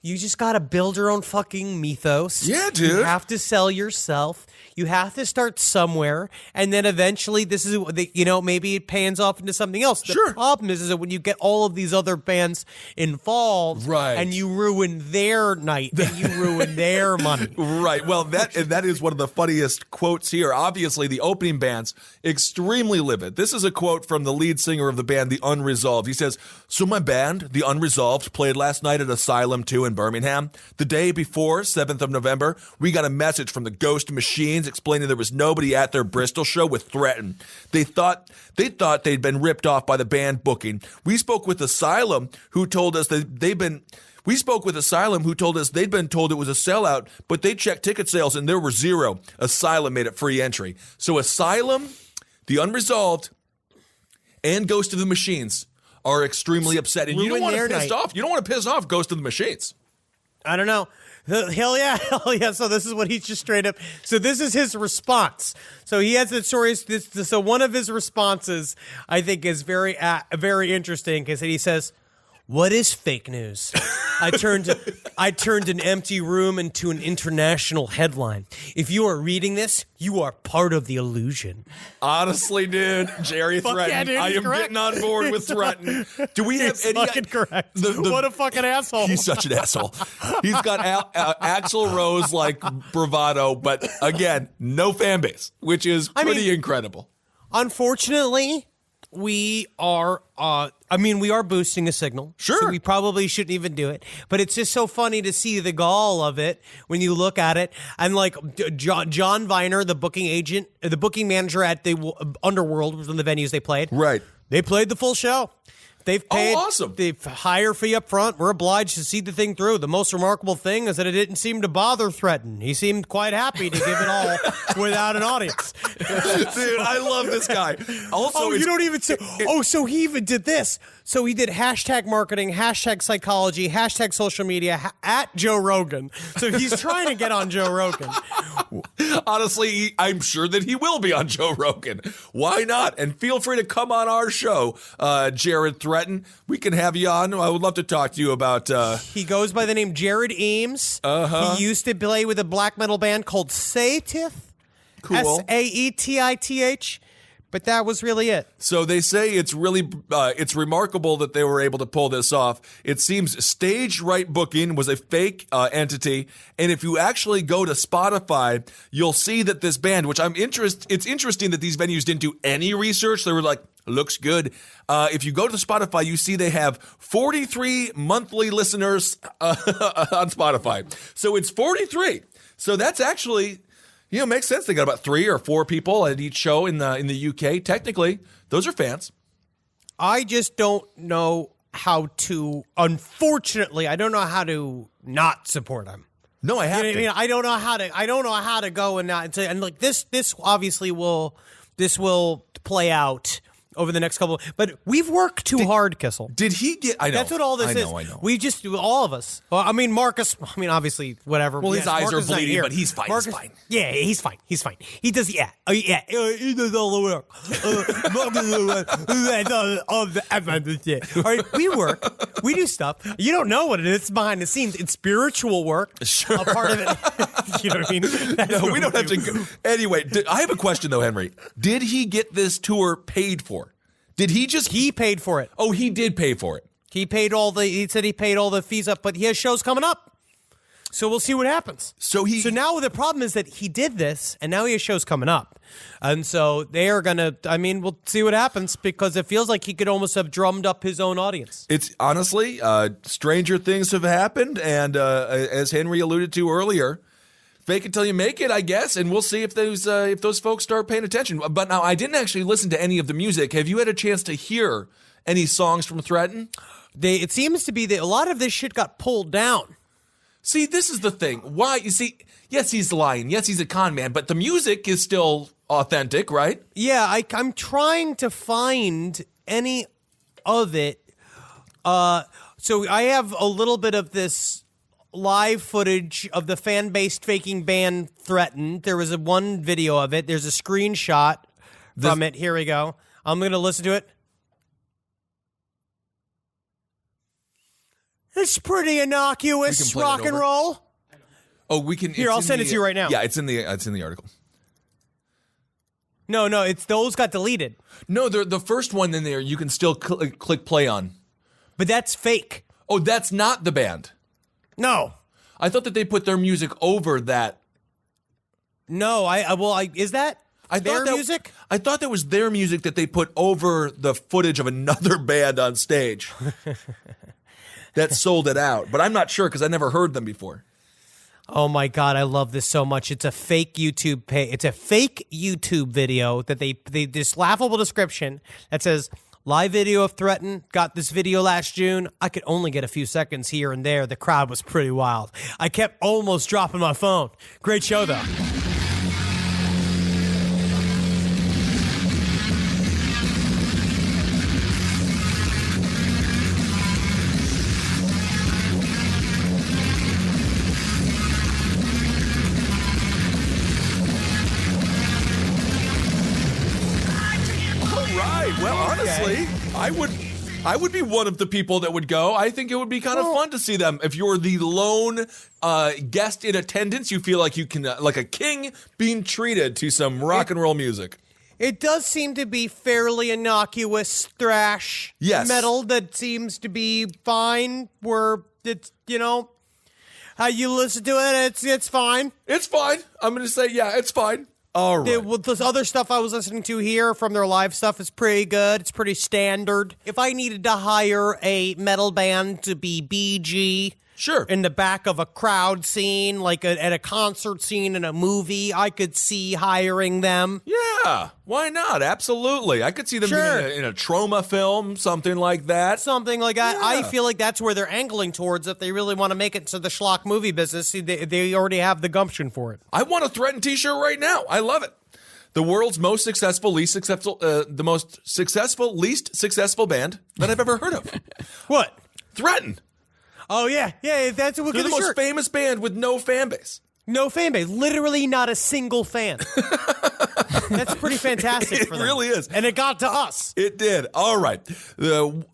you just got to build your own fucking mythos.
Yeah, dude.
You have to sell yourself. You have to start somewhere. And then eventually maybe it pans off into something else. The problem is that when you get all of these other bands involved and you ruin their night and you ruin their money.
Right. Well, that is one of the funniest quotes here. Obviously, the opening band's extremely livid. This is a quote from the lead singer of the band, The Unresolved. He says, "So my band, The Unresolved, played last night at Asylum 2 in Birmingham. The day before, 7th of November, we got a message from the Ghost Machines explaining there was nobody at their Bristol show with Threatin. They thought they'd been ripped off by the band booking. We spoke with Asylum, who told us they'd been told it was a sellout, but they checked ticket sales and there were 0. Asylum made it free entry. So Asylum, The Unresolved, and Ghost of the Machines are extremely upset. And you don't want to piss off. You don't want to piss off Ghost of the Machines.
I don't know. Hell yeah. So this is what he's just straight up. So this is his response. So he has the stories. So one of his responses, I think, is very interesting because he says, "What is fake news? I turned an empty room into an international headline. If you are reading this, you are part of the illusion."
Honestly, dude, Jerry Threatin.
Yeah, dude,
I am
correct.
getting on board with Threatin. Do we have any?
Fucking correct. What a fucking asshole.
He's such an asshole. He's got Axl Rose like bravado, but again, no fan base, which is pretty incredible.
Unfortunately, we are boosting a signal.
Sure.
So we probably shouldn't even do it. But it's just so funny to see the gall of it when you look at it. And like John Viner, the booking manager at the Underworld, was one of the venues they played.
Right.
They played the full show. They've paid
awesome.
the higher fee up front. We're obliged to see the thing through. The most remarkable thing is that it didn't seem to bother Threatin. He seemed quite happy to give it all without an audience.
Dude, I love this guy. Also,
you don't even say. So he even did this. So he did hashtag marketing, hashtag psychology, hashtag social media at Joe Rogan. So he's trying to get on Joe Rogan.
Honestly, I'm sure that he will be on Joe Rogan. Why not? And feel free to come on our show, Jared Threatin. We can have you on. I would love to talk to you about...
He goes by the name Jared Eames. He used to play with a black metal band called Saetith.
Cool.
Saetith. But that was really it.
So they say it's really, it's remarkable that they were able to pull this off. It seems Stage Right Booking was a fake entity. And if you actually go to Spotify, you'll see that this band, which it's interesting that these venues didn't do any research. They were like, looks good. If you go to Spotify, you see they have 43 monthly listeners on Spotify. So it's 43. So that's actually... makes sense. They got about 3 or 4 people at each show in the UK. Technically, those are fans.
I just don't know how to. Unfortunately, I don't know how to not support him.
No, I have
You know
to.
what I mean, I don't know how to go and not and say, and like this obviously will play out over the next couple. But we've worked too hard, Kissel.
Did he get? I know.
That's what all this is.
I know.
We just all of us. Well, I mean, Marcus. I mean, obviously, whatever.
Well, his
Yes,
eyes
Marcus
are
is not
bleeding,
here.
but he's fine.
Marcus,
he's fine.
Yeah, he's fine. He's fine. He does. Yeah. Oh, yeah. He does all the work. All right, we work. We do stuff. You don't know what it is behind the scenes. It's spiritual work.
Sure.
A part of it. You know what I mean? That's
No,
what
we don't have
do.
to go. Anyway, I have a question, though, Henry. Did he get this tour paid for? Did he just...
He paid for it.
Oh, he did pay for it.
He said he paid all the fees up, but he has shows coming up. So we'll see what happens. So now the problem is that he did this, and now he has shows coming up. And so they are going to, I mean, we'll see what happens, because it feels like he could almost have drummed up his own audience.
It's honestly, stranger things have happened, and as Henry alluded to earlier, fake it till you make it, I guess, and we'll see if those folks start paying attention. But now, I didn't actually listen to any of the music. Have you had a chance to hear any songs from Threatin?
It seems to be that a lot of this shit got pulled down.
See, this is the thing. Why? You see, yes, he's lying. Yes, he's a con man, but the music is still authentic, right?
Yeah, I'm trying to find any of it. So I have a little bit of this live footage of the fan-based faking band Threatin. There was one video of it. There's a screenshot from it. Here we go. I'm going to listen to it. It's pretty innocuous
play
rock
it
and
over.
roll.
Oh, we can.
Here, I'll send it to you right now.
Yeah, it's in the article.
No, it's those got deleted.
No, the first one in there you can still click play on.
But that's fake.
Oh, that's not the band.
No.
I thought that they put their music over that.
No, is that their music?
I thought that was their music that they put over the footage of another band on stage that sold it out. But I'm not sure because I never heard them before.
Oh my God, I love this so much. It's a fake YouTube It's a fake YouTube video that they this laughable description that says, live video of Threatin, got this video last June. I could only get a few seconds here and there. The crowd was pretty wild. I kept almost dropping my phone. Great show, though.
Well, honestly, I would be one of the people that would go. I think it would be kind of fun to see them. If you're the lone guest in attendance, you feel like you can, like a king being treated to some rock and roll music.
It does seem to be fairly innocuous thrash metal that seems to be fine. Where it's, how you listen to it, it's fine.
It's fine. I'm going to say, yeah, it's fine. All right.
The other stuff I was listening to here from their live stuff is pretty good. It's pretty standard. If I needed to hire a metal band to be BG,
sure,
in the back of a crowd scene, like at a concert scene in a movie, I could see hiring them.
Yeah, why not? Absolutely. I could see them being in a trauma film, something like that.
Something like that.
Yeah.
I feel like that's where they're angling towards if they really want to make it to the schlock movie business. They already have the gumption for it.
I want a Threatin t-shirt right now. I love it. The world's most successful, least successful band that I've ever heard of.
What?
Threatin.
Oh, yeah. Yeah, that's what we're
They're the most famous band with no fan base.
No fan base. Literally not a single fan. That's pretty fantastic for them.
It really is.
And it got to us.
It did. All right.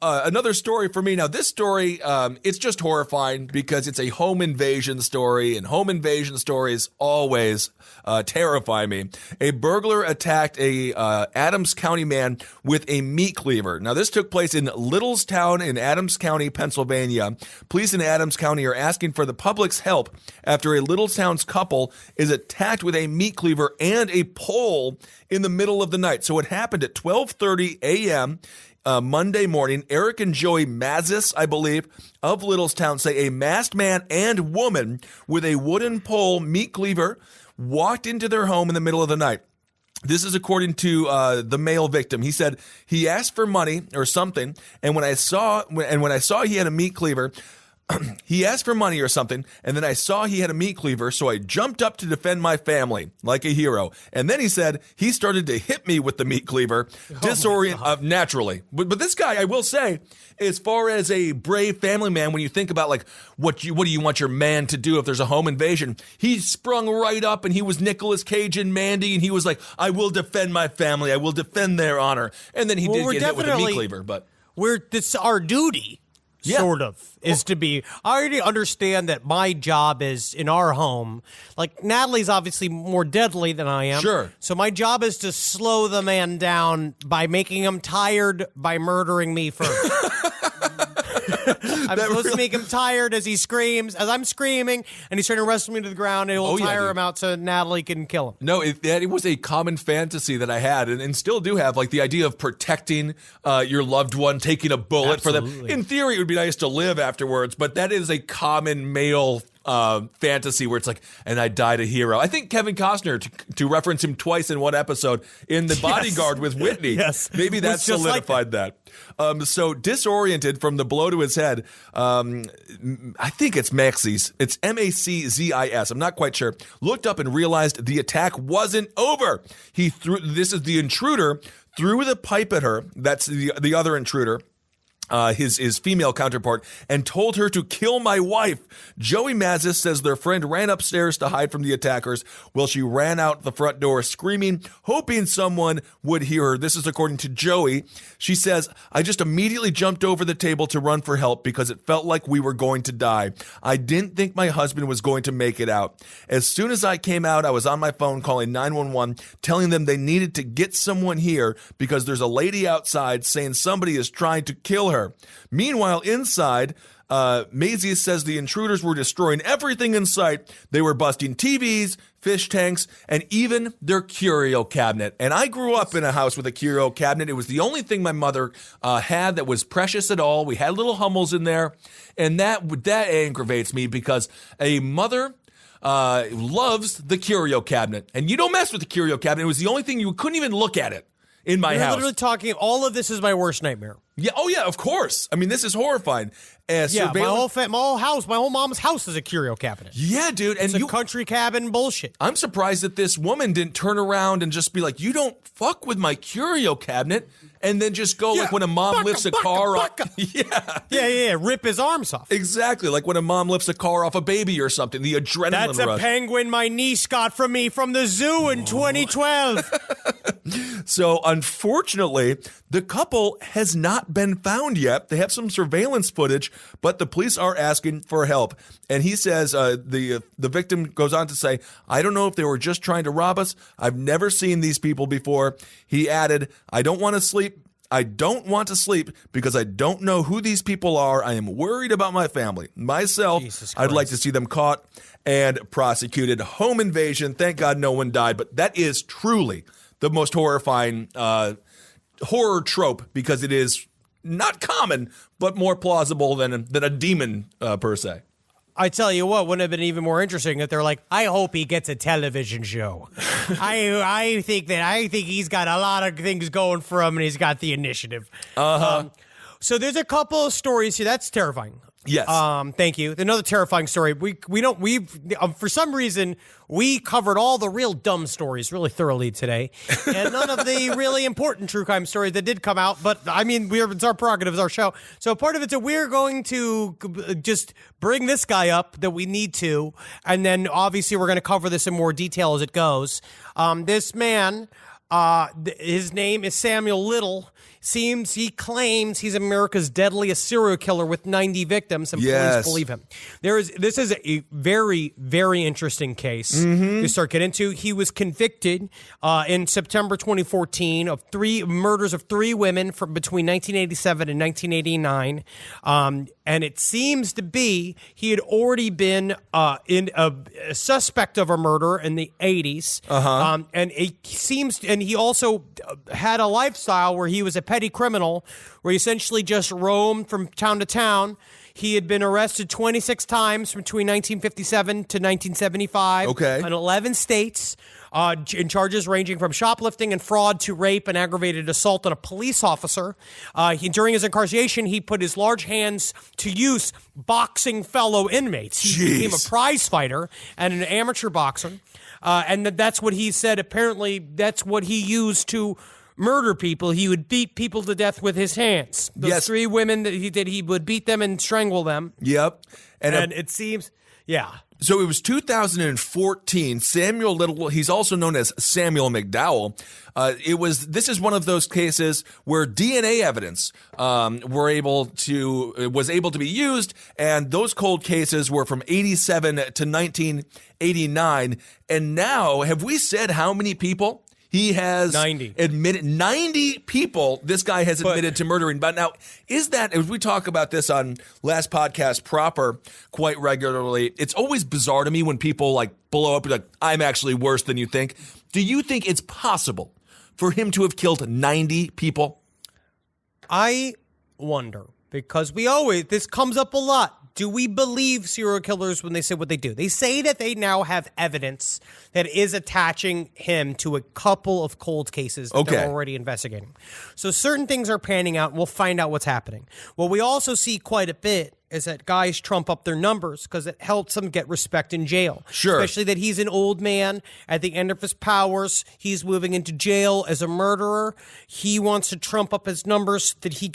Another story for me. Now, this story, it's just horrifying because it's a home invasion story, and home invasion stories always terrify me. A burglar attacked a Adams County man with a meat cleaver. Now, this took place in Littlestown in Adams County, Pennsylvania. Police in Adams County are asking for the public's help after a Littlestown's couple is attacked with a meat cleaver and a pole in the middle of the night. So it happened at 12:30 a.m. Monday morning. Eric and Joey Mazis, I believe, of Littlestown say a masked man and woman with a wooden pole meat cleaver walked into their home in the middle of the night. This is according to the male victim. He said he asked for money or something, and when I saw he had a meat cleaver, he asked for money or something, and then I saw he had a meat cleaver, so I jumped up to defend my family like a hero. And then he said he started to hit me with the meat cleaver, naturally. But this guy, I will say, as far as a brave family man, when you think about like what do you want your man to do if there's a home invasion, he sprung right up and he was Nicolas Cage and Mandy, and he was like, I will defend my family, I will defend their honor. And then he did get hit with a meat cleaver, but
it's our duty.
Yeah.
Sort of, is to be. I already understand that my job is in our home. Like, Natalie's obviously more deadly than I am.
Sure.
So my job is to slow the man down by making him tired by murdering me first. I'm supposed to make him tired as he screams, as I'm screaming, and he's trying to wrestle me to the ground, and it will tire him out so Natalie can kill him.
No, it was a common fantasy that I had and still do have, like the idea of protecting your loved one, taking a bullet for them. In theory, it would be nice to live afterwards, but that is a common male fantasy where it's like, and I died a hero. I think Kevin Costner, to reference him twice in one episode, in The Bodyguard with Whitney, maybe that solidified that. So disoriented from the blow to his head, I think it's Maxis. It's Maczis. I'm not quite sure. Looked up and realized the attack wasn't over. This is the intruder, threw the pipe at her. That's the other intruder. His female counterpart, and told her to kill my wife. Joey Mazis says their friend ran upstairs to hide from the attackers while she ran out the front door screaming, hoping someone would hear her. This is according to Joey. She says, I just immediately jumped over the table to run for help because it felt like we were going to die. I didn't think my husband was going to make it out. As soon as I came out, I was on my phone calling 911, telling them they needed to get someone here because there's a lady outside saying somebody is trying to kill her. Meanwhile, inside, Mazies says the intruders were destroying everything in sight. They were busting TVs, fish tanks, and even their curio cabinet. And I grew up in a house with a curio cabinet. It was the only thing my mother had that was precious at all. We had little Hummels in there, and that aggravates me because a mother loves the curio cabinet, and you don't mess with the curio cabinet. It was the only thing you couldn't even look at it in my house.
You're literally talking, all of this is my worst nightmare.
Yeah. Oh, yeah. Of course. I mean, this is horrifying.
My whole mom's house is a curio cabinet.
Yeah, dude. And
it's a country cabin bullshit.
I'm surprised that this woman didn't turn around and just be like, you don't fuck with my curio cabinet, and then just go like when a mom lifts a car off.
Yeah. Rip his arms off.
Exactly. Like when a mom lifts a car off a baby or something. The adrenaline
That's
rush.
a penguin my niece got from me from the zoo in 2012.
So, unfortunately, the couple has not been found yet. They have some surveillance footage, but the police are asking for help. And he says, the victim goes on to say, I don't know if they were just trying to rob us. I've never seen these people before. He added, I don't want to sleep because I don't know who these people are. I am worried about my family. Myself, I'd like to see them caught and prosecuted. Home invasion. Thank God no one died. But that is truly the most horrifying horror trope because it is not common, but more plausible than a demon per se.
I tell you what, wouldn't have been even more interesting if they're like, I hope he gets a television show. I think he's got a lot of things going for him, and he's got the initiative. So there's a couple of stories here. That's terrifying.
Yes.
Thank you. Another terrifying story. For some reason, we covered all the real dumb stories really thoroughly today, and none of the really important true crime stories that did come out. But I mean, it's our prerogative, it's our show. So part of it's that we're going to just bring this guy up that we need to, and then obviously we're going to cover this in more detail as it goes. This man, his name is Samuel Little. He claims he's America's deadliest serial killer with 90 victims, and police believe him. This is a very, very interesting case to start getting into. He was convicted in September 2014 of murders of three women from between 1987 and 1989. And it seems to be he had already been in a suspect of a murder in the 80s. And he also had a lifestyle where he was a petty criminal, where he essentially just roamed from town to town. He had been arrested 26 times between 1957 to 1975 in 11 states. in charges ranging from shoplifting and fraud to rape and aggravated assault on a police officer. During his incarceration, he put his large hands to use boxing fellow inmates. He became a prize fighter and an amateur boxer. And that's what he said. Apparently, that's what he used to murder people. He would beat people to death with his hands. Those 3 women that he did, he would beat them and strangle them.
Yep.
And it seems, yeah.
So it was 2014. Samuel Little, he's also known as Samuel McDowell. This is one of those cases where DNA evidence was able to be used, and those cold cases were from 87 to 1989. And now, have we said how many people? He has
90.
admitted 90 people this guy has admitted to murdering. But now, is that, as we talk about this on Last Podcast proper quite regularly, it's always bizarre to me when people like blow up, like, I'm actually worse than you think. Do you think it's possible for him to have killed 90 people?
I wonder, because this comes up a lot. Do we believe serial killers when they say what they do? They say that they now have evidence that is attaching him to a couple of cold cases that they're already investigating. So certain things are panning out, and we'll find out what's happening. What we also see quite a bit is that guys trump up their numbers because it helps them get respect in jail.
Sure.
Especially that he's an old man at the end of his powers. He's moving into jail as a murderer. He wants to trump up his numbers that he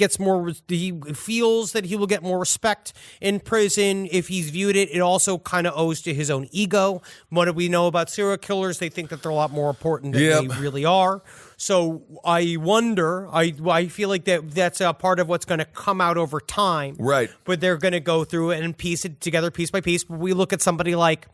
feels that he will get more respect in prison if he's viewed it. It also kind of owes to his own ego. What do we know about serial killers? They think that they're a lot more important than they really are. So I wonder, I feel like that's a part of what's going to come out over time.
Right.
But they're going to go through it and piece it together piece by piece. But we look at somebody like,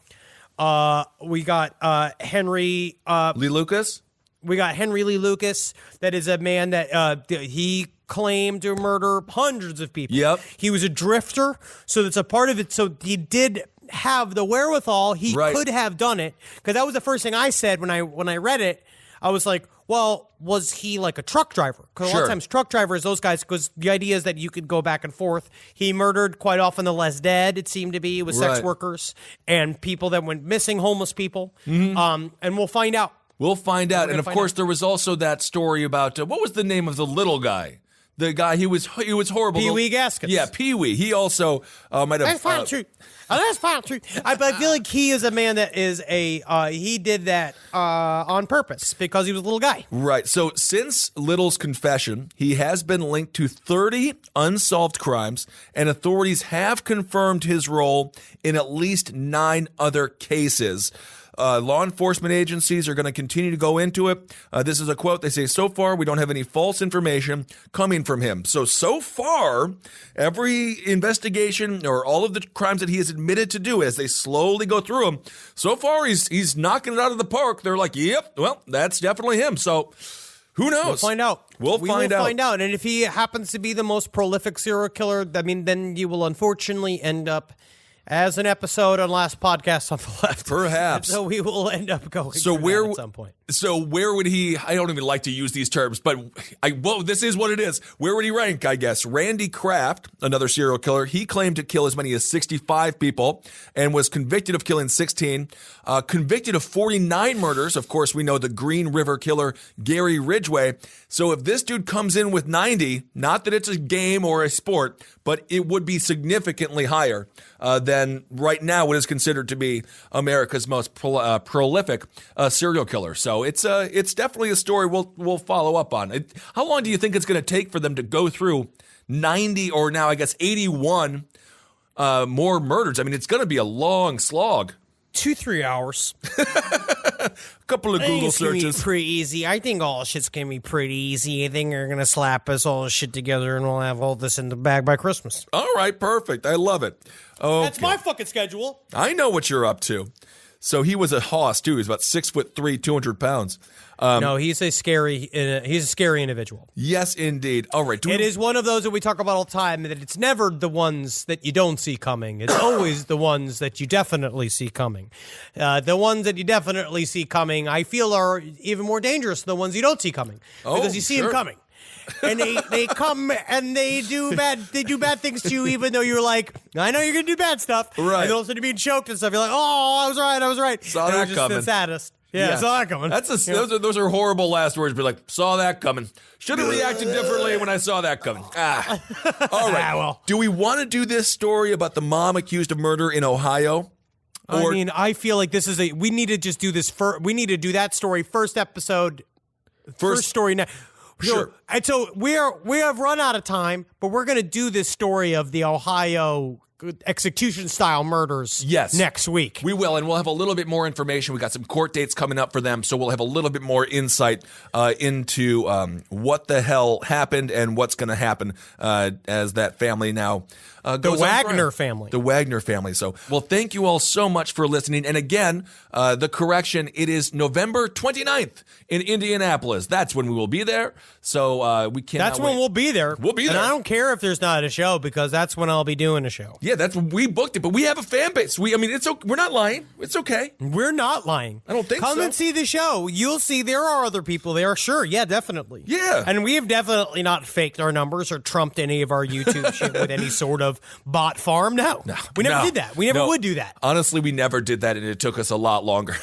we got Henry
Lee Lucas?
We got Henry Lee Lucas. That is a man that he claimed to murder hundreds of people.
Yep.
He was a drifter, so that's a part of it. So he did have the wherewithal. He could have done it, because that was the first thing I said when I read it. I was like, well, was he like a truck driver? Because a lot of times truck drivers, those guys, because the idea is that you could go back and forth. He murdered quite often the less dead, it seemed to be, with sex workers and people that went missing, homeless people. And we'll find out.
We'll find out. And of course, there was also that story about, what was the name of the little guy? The guy, he was horrible.
Pee-wee Gaskins.
Yeah, Pee-wee. He also might have...
That's fine, true. That's fine, true. But I feel like he is a man that is he did that on purpose because he was a little guy.
Right. So since Little's confession, he has been linked to 30 unsolved crimes, and authorities have confirmed his role in at least 9 other cases. Law enforcement agencies are going to continue to go into it. This is a quote. They say, so far, we don't have any false information coming from him. So far, every investigation or all of the crimes that he has admitted to do, as they slowly go through them, so far, he's knocking it out of the park. They're like, yep, well, that's definitely him. So who knows?
We'll find out.
We will find out.
And if he happens to be the most prolific serial killer, I mean, then you will unfortunately end up as an episode on Last Podcast on the Left.
Perhaps.
So we will end up going at some point.
So where would he, I don't even like to use these terms, but this is what it is. Where would he rank, I guess? Randy Kraft, another serial killer, he claimed to kill as many as 65 people and was convicted of killing 16. Convicted of 49 murders. Of course, we know the Green River Killer, Gary Ridgway. So if this dude comes in with 90, not that it's a game or a sport, but it would be significantly higher than right now what is considered to be America's most prolific serial killer. So it's definitely a story we'll follow up on. How long do you think it's going to take for them to go through 90 or now I guess 81 more murders? I mean, it's going to be a long slog.
2-3 hours.
A couple of Google searches.
Pretty easy. I think all shit's gonna be pretty easy. I think they're gonna slap us all shit together and we'll have all this in the bag by Christmas.
All right, perfect. I love it. Okay.
That's my fucking schedule.
I know what you're up to. So he was a hoss too. He's about 6'3", 200 pounds.
No, he's a scary individual.
Yes, indeed. All right.
It is one of those that we talk about all the time, that it's never the ones that you don't see coming. It's always the ones that you definitely see coming. The ones that you definitely see coming, I feel, are even more dangerous than the ones you don't see coming. Because you see them coming. And they come and they do bad things to you, even though you're like, I know you're gonna do bad stuff.
Right.
And all of a sudden you're being choked and stuff. You're like, oh, I was right.
Saw that coming.
The saddest. Yeah, saw that coming.
Those are horrible last words. Be like, saw that coming. Should have reacted differently when I saw that coming. All right.
Well.
Do we want to do this story about the mom accused of murder in Ohio?
I feel like we need to just do this we need to do that story first episode, first story now.
Sure.
And so we have run out of time, but we're going to do this story of the Ohio execution style murders next week.
We will, and we'll have a little bit more information. We got some court dates coming up for them, so we'll have a little bit more insight into what the hell happened and what's going to happen as that family now goes
the Wagner
on
family.
The Wagner family. So, well, thank you all so much for listening. And again, the correction, it is November 29th in Indianapolis. That's when we will be there. So we cannot
That's when we'll be there.
We'll be there.
And I don't care if there's not a show because that's when I'll be doing a show.
Yeah, that's when we booked it. But we have a fan base. It's okay. We're not lying. It's okay.
We're not lying.
I don't think
Come
so.
and see the show. You'll see there are other people there. Sure. Yeah, definitely.
Yeah.
And we have definitely not faked our numbers or trumped any of our YouTube shit with any sort of bot farm. No. We never did that. We never would do that.
Honestly, we never did that, and it took us a lot longer.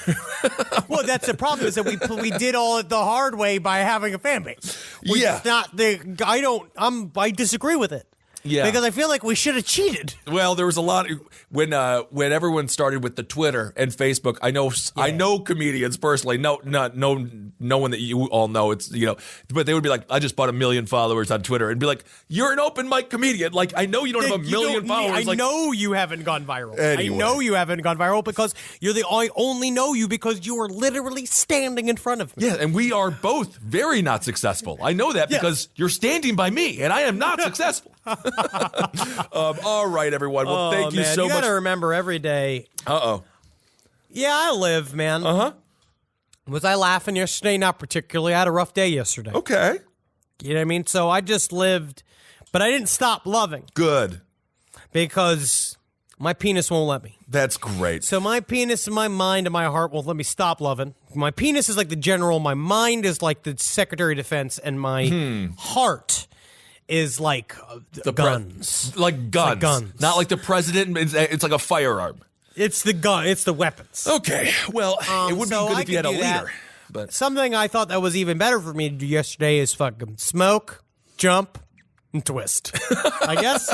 Well, that's the problem is that we did all it the hard way by having a fan base. Which is not I disagree with it.
Yeah.
Because I feel like we should have cheated.
Well, there was a lot when everyone started with the Twitter and Facebook. I know comedians personally. No one that you all know. It's but they would be like, I just bought 1 million followers on Twitter, and be like, you're an open mic comedian. Like, I know you don't have 1 million followers.
I know you haven't gone viral.
Anyway.
I know you haven't gone viral because I only know you because you are literally standing in front of me.
Yeah, and we are both very not successful. I know that because you're standing by me, and I am not successful. All right, everyone. Well, thank you so much.
You gotta remember every day. Yeah, I live, man. Was I laughing yesterday? Not particularly. I had a rough day yesterday.
Okay.
You know what I mean? So I just lived, but I didn't stop loving.
Good.
Because my penis won't let me.
That's great.
So my penis and my mind and my heart won't let me stop loving. My penis is like the general. My mind is like the Secretary of Defense. And my heart is like guns.
Like guns.
Like guns.
Not like the president. It's like a firearm.
It's the gun. It's the weapons.
Okay. Well, it would be good if you had a leader. But
something I thought that was even better for me to do yesterday is fucking smoke, jump, and twist. I guess.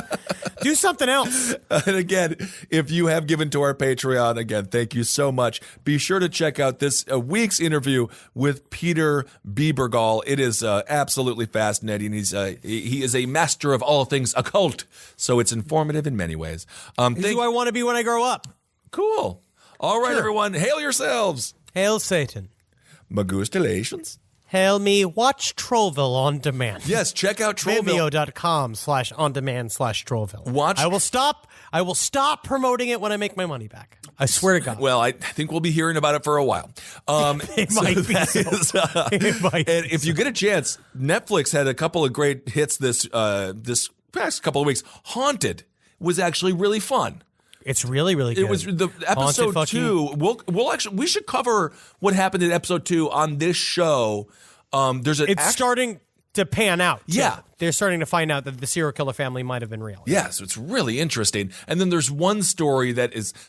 Do something else.
And again, if you have given to our Patreon, again, thank you so much. Be sure to check out this week's interview with Peter Biebergall. It is absolutely fascinating. He is a master of all things occult, so it's informative in many ways.
This is who I want to be when I grow up.
Cool. All right, everyone. Hail yourselves.
Hail Satan.
Magustalations.
Hail me. Watch Trollville on demand.
Yes, check out Trollville.
Vimeo.com/on-demand/Trollville.
Watch.
I will stop promoting it when I make my money back. I swear to God.
Well, I think we'll be hearing about it for a while.
It might be so.
And if you get a chance, Netflix had a couple of great hits this past couple of weeks. Haunted was actually really fun.
It's really, really good.
It was the episode 2. We should cover what happened in episode 2 on this show.
It's starting to pan out. Too.
Yeah.
They're starting to find out that the serial killer family might have been real.
Yeah, so it's really interesting. And then there's one story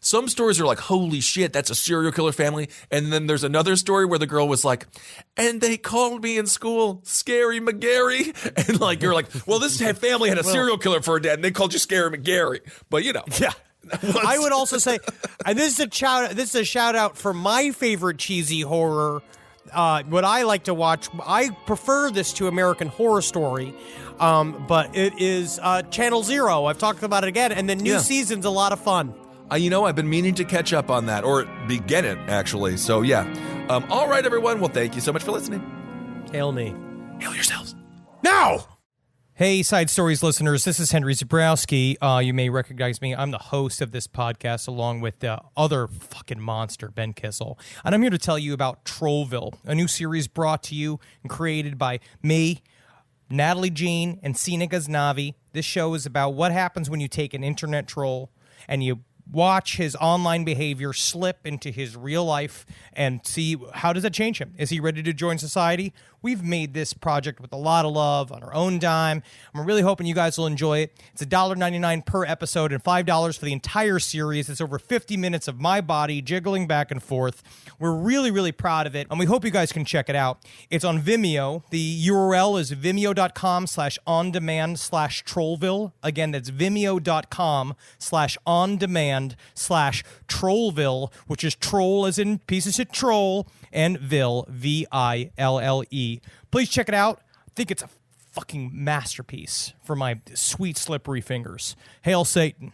some stories are like, holy shit, that's a serial killer family. And then there's another story where the girl was like, and they called me in school Scary McGarry. And like, you're like, well, this family had a serial killer for a dad, and they called you Scary McGarry. But
Yeah. I would also say, and this is a shout out for my favorite cheesy horror. What I like to watch, I prefer this to American Horror Story, but it is Channel Zero. I've talked about it again, and the new season's a lot of fun.
I've been meaning to catch up on that, or begin it, actually. So, yeah. All right, everyone. Well, thank you so much for listening.
Hail me.
Hail yourselves.
Now! Hey, Side Stories listeners, this is Henry Zabrowski. You may recognize me. I'm the host of this podcast along with the other fucking monster, Ben Kissel. And I'm here to tell you about Trollville, a new series brought to you and created by me, Natalie Jean, and Sina Ghaznavi. This show is about what happens when you take an internet troll and you
watch his online behavior slip into his real life and see how does that change him. Is he ready to join society? We've made this project with a lot of love on our own dime. I'm really hoping you guys will enjoy it. It's $1.99 per episode and $5 for the entire series. It's over 50 minutes of my body jiggling back and forth. We're really, really proud of it, and we hope you guys can check it out. It's on Vimeo. The URL is vimeo.com/ondemand/Trollville. Again, that's vimeo.com/ondemand/Trollville, which is troll as in pieces of troll, and Ville, Ville. Please check it out. I think it's a fucking masterpiece for my sweet, slippery fingers. Hail Satan.